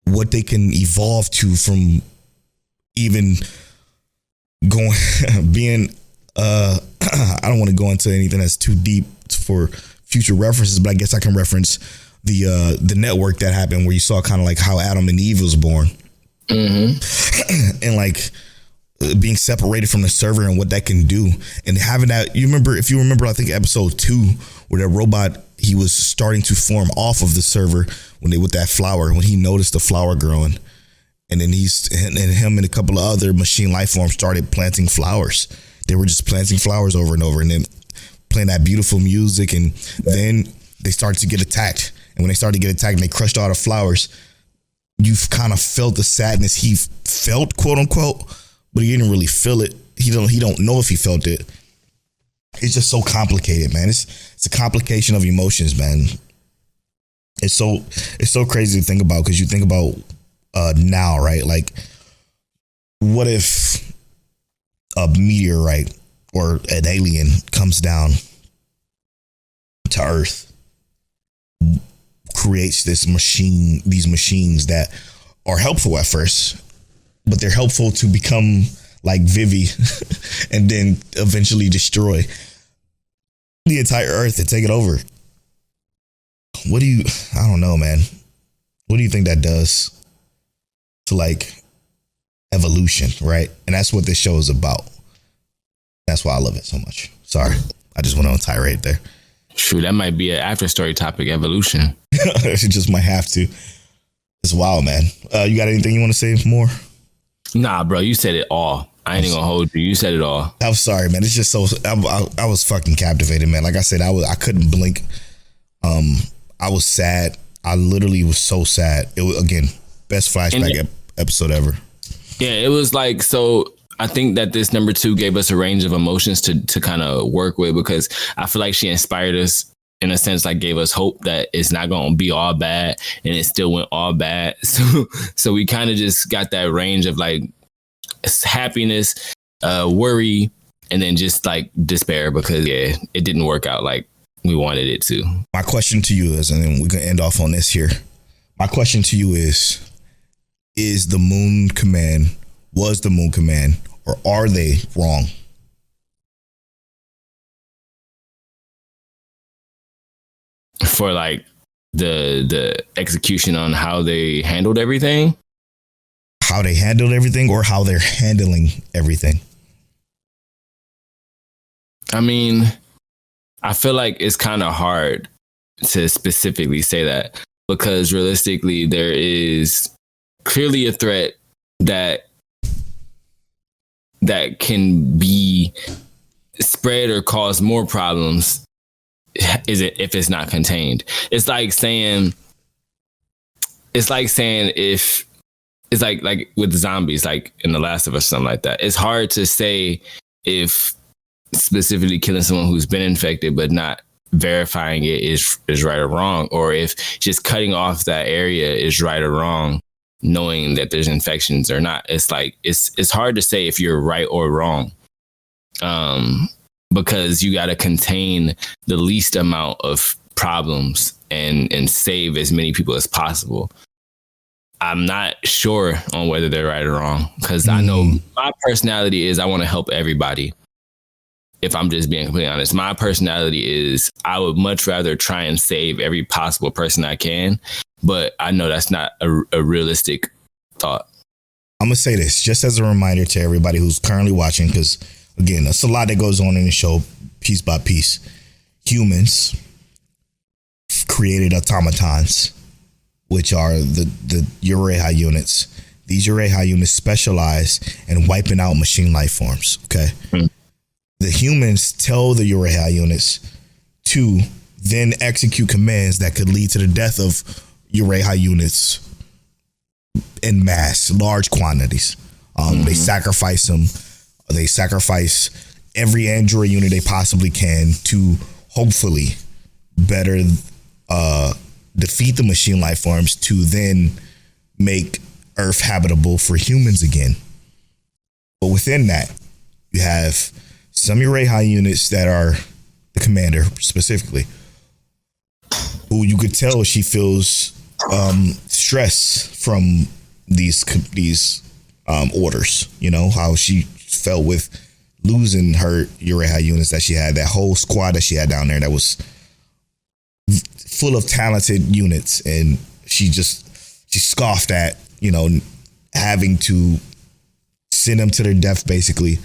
what they can evolve to from even being I don't want to go into anything that's too deep for future references, but I guess I can reference the network that happened where you saw kind of like how Adam and Eve was born. Mm-hmm. And like being separated from the server and what that can do, and having that, if you remember, I think episode 2, where that robot, he was starting to form off of the server with that flower, when he noticed the flower growing, and then him and a couple of other machine life forms started planting flowers. They were just planting flowers over and over, and then playing that beautiful music, and then they started to get attacked. And when they started to get attacked and they crushed all the flowers, you've kind of felt the sadness he felt, quote unquote, but he didn't really feel it. He don't know if he felt it. It's just so complicated, man. It's a complication of emotions, man. It's so crazy to think about, because you think about now, right? Like, what if a meteorite or an alien comes down to Earth, creates these machines that are helpful at first, but they're helpful to become like Vivi and then eventually destroy the entire Earth and take it over. I don't know, man. What do you think that does? to like evolution, right? And that's what this show is about. That's why I love it so much. Sorry, I just went on a tirade there. True, that might be an after story topic, evolution. It just might have to. It's wild, man. You got anything you want to say more? Nah, bro, you said it all. I ain't even gonna hold you. You said it all. I'm sorry, man. It's just so I was fucking captivated, man. Like I said, I couldn't blink. I was sad. I literally was so sad. It was, again, best flashback episode ever. Yeah, it was like, so I think that this number 2 gave us a range of emotions to kind of work with, because I feel like she inspired us in a sense, like gave us hope that it's not going to be all bad, and it still went all bad. So we kind of just got that range of like happiness, worry, and then just like despair, because it didn't work out like we wanted it to. My question to you is, and then we can end off on this here. My question to you is the Moon Command, was the Moon Command, or are they wrong? For like the execution on how they handled everything? How they handled everything, or how they're handling everything? I mean, I feel like it's kind of hard to specifically say that, because realistically, there is clearly a threat that can be spread or cause more problems if it's not contained. It's like saying if it's like with zombies, like in The Last of Us, something like that. It's hard to say if specifically killing someone who's been infected but not verifying it is right or wrong, or if just cutting off that area is right or wrong, knowing that there's infections or not. It's like it's hard to say if you're right or wrong, because you got to contain the least amount of problems and save as many people as possible. I'm not sure on whether they're right or wrong, because I know my personality is I want to help everybody. If I'm just being completely honest, my personality is I would much rather try and save every possible person I can, but I know that's not a realistic thought. I'm going to say this just as a reminder to everybody who's currently watching, because again, that's a lot that goes on in the show, piece by piece. Humans created automatons, which are the Ureha units. These Ureha units specialize in wiping out machine life forms, okay? The humans tell the Ureha units to then execute commands that could lead to the death of Ureha units in mass, large quantities. They sacrifice them. They sacrifice every android unit they possibly can to hopefully better defeat the machine life forms to then make Earth habitable for humans again. But within that, you have some Ureha units that are the commander specifically, who you could tell she feels stress from these orders. You know, how she felt with losing her Ureha units that she had, that whole squad that she had down there that was full of talented units, and she scoffed at, you know, having to send them to their death basically,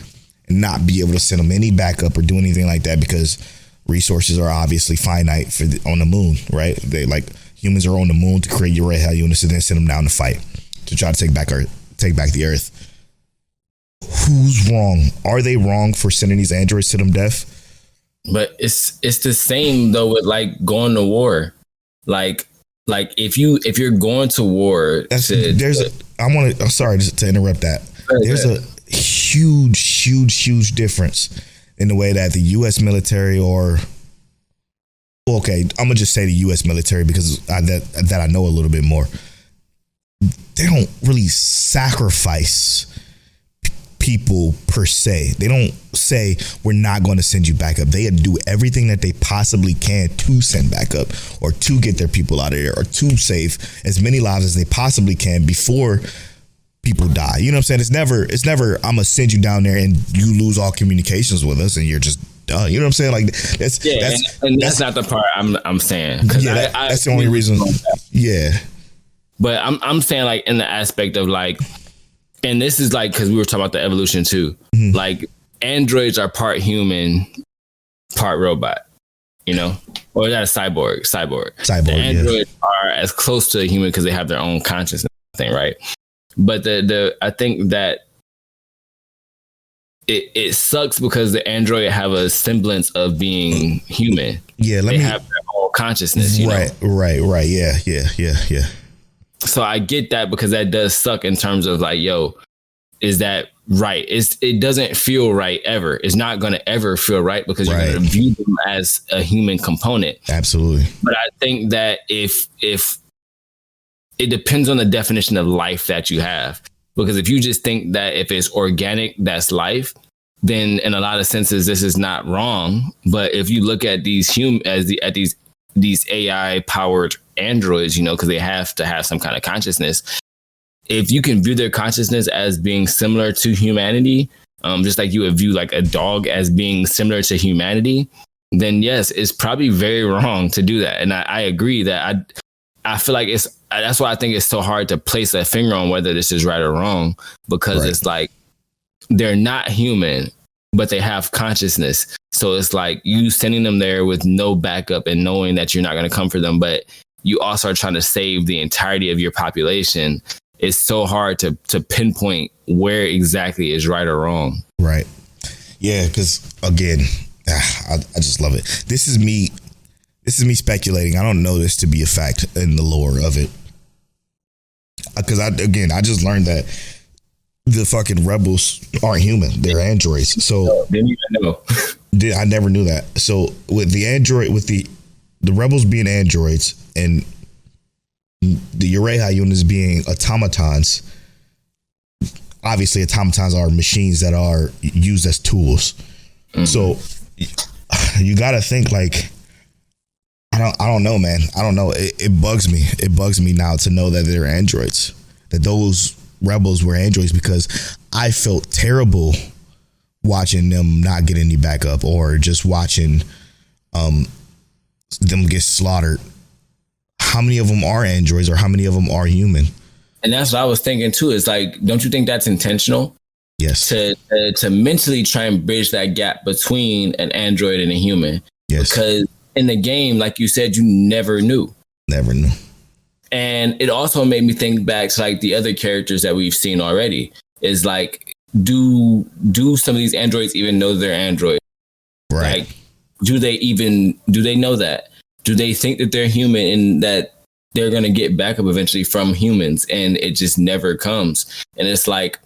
and not be able to send them any backup or do anything like that, because resources are obviously finite on the moon, right? They, like, humans are on the moon to create Ureha units and then send them down to fight to try to take back the Earth. Who's wrong? Are they wrong for sending these androids to them death? But it's the same though with like going to war. Like if you're going to war, I'm sorry to interrupt that. There's a huge difference in the way that the U.S. military, I'm gonna just say the U.S. military because that I know a little bit more. They don't really sacrifice people per se. They don't say we're not going to send you back up. They do everything that they possibly can to send back up, or to get their people out of there, or to save as many lives as they possibly can before people die. You know what I'm saying? It's never I'm gonna send you down there and you lose all communications with us and you're just done. You know what I'm saying? Like that's not the part I'm saying. Yeah, that's the only reason. Yeah. But I'm saying like in the aspect of like, and this is like because we were talking about the evolution too. Mm-hmm. Like androids are part human, part robot. You know, or is that a cyborg? Cyborg. The androids are as close to a human because they have their own consciousness thing, right? But I think that it sucks because the android have a semblance of being human. Yeah, they have their own consciousness. Right. Yeah. So I get that because that does suck in terms of like, yo, is that right? It doesn't feel right ever. It's not going to ever feel right because you're going to view them as a human component. Absolutely. But I think that if it depends on the definition of life that you have, because if you just think that if it's organic, that's life, then in a lot of senses, this is not wrong. But if you look at these these AI powered androids, you know, because they have to have some kind of consciousness. If you can view their consciousness as being similar to humanity, just like you would view like a dog as being similar to humanity, then yes, it's probably very wrong to do that. And I agree that I feel like that's why I think it's so hard to place a finger on whether this is right or wrong, because it's like they're not human, but they have consciousness. So it's like you sending them there with no backup and knowing that you're not going to come for them, but you also are trying to save the entirety of your population. It's so hard to pinpoint where exactly is right or wrong. Right. Yeah, because again, I just love it. This is me speculating. I don't know this to be a fact in the lore of it. Because I just learned that the fucking rebels aren't human. They're androids. So didn't even know. I never knew that. So with the android, with the rebels being androids and the Ureha units being automatons, obviously automatons are machines that are used as tools. Mm-hmm. So you got to think like, I don't know, man. I don't know. It bugs me. It bugs me now to know that they're androids, that those rebels were androids, because I felt terrible watching them not get any backup or just watching them get slaughtered. How many of them are androids or how many of them are human? And that's what I was thinking too. Is like, don't you think that's intentional? Yes. To mentally try and bridge that gap between an android and a human. Yes. Because in the game, like you said, you never knew. Never knew. And it also made me think back to like the other characters that we've seen already. Is like, do some of these androids even know they're androids? Right. Like, do they know that? Do they think that they're human and that they're going to get backup eventually from humans, and it just never comes? And it's like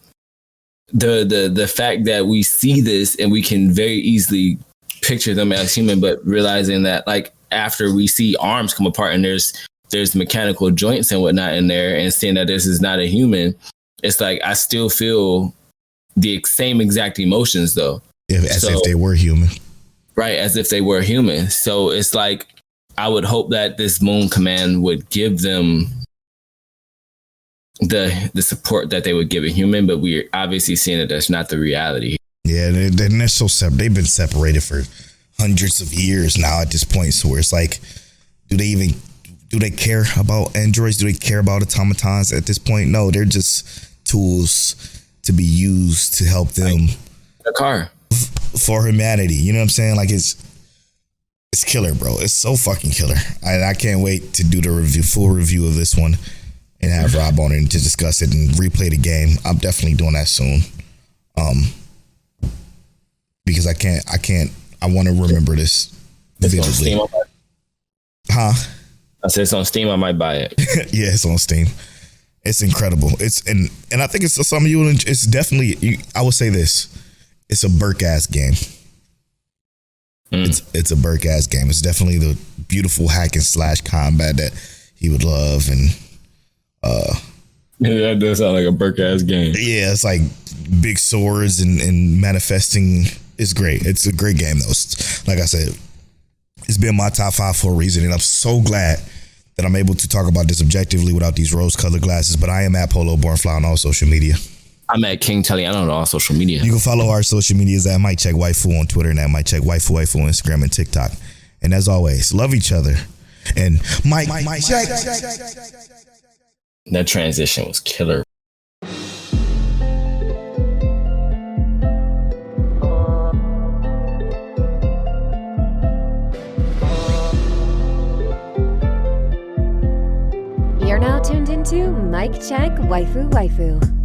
the fact that we see this and we can very easily picture them as human, but realizing that like after we see arms come apart and there's mechanical joints and whatnot in there, and seeing that this is not a human, it's like I still feel the same exact emotions though. As if they were human. Right, as if they were human. So it's like, I would hope that this Moon Command would give them the support that they would give a human, but we're obviously seeing that that's not the reality. Yeah, they're so separate. They've been separated for hundreds of years now at this point. So where it's like, do they care about androids? Do they care about automatons at this point? No, they're just tools to be used to help them. Like a car. For humanity. You know what I'm saying? Like it's killer, bro. It's so fucking killer. I can't wait to do the full review of this one and have Rob on it to discuss it and replay the game. I'm definitely doing that soon. Because I want to remember this vividly. Huh? I said it's on Steam. I might buy it. Yeah, it's on Steam. It's incredible. And I think it's some of you. It's definitely. I would say this. It's a Burke-ass game. It's a Burke-ass game. It's definitely the beautiful hack and slash combat that he would love. And yeah, that does sound like a Burke-ass game. Yeah, it's like big swords and manifesting. It's great. It's a great game though. Like I said, it's been my top 5 for a reason, and I'm so glad that I'm able to talk about this objectively without these rose-colored glasses. But I am at Polo Bornfly on all social media. I'm at King Taliano on all social media. You can follow our social medias at Mike Check Waifu on Twitter and at Mike Check Waifu on Instagram and TikTok. And as always, love each other. And Mike check. That transition was killer. You're now tuned into Mic Check Waifu Waifu.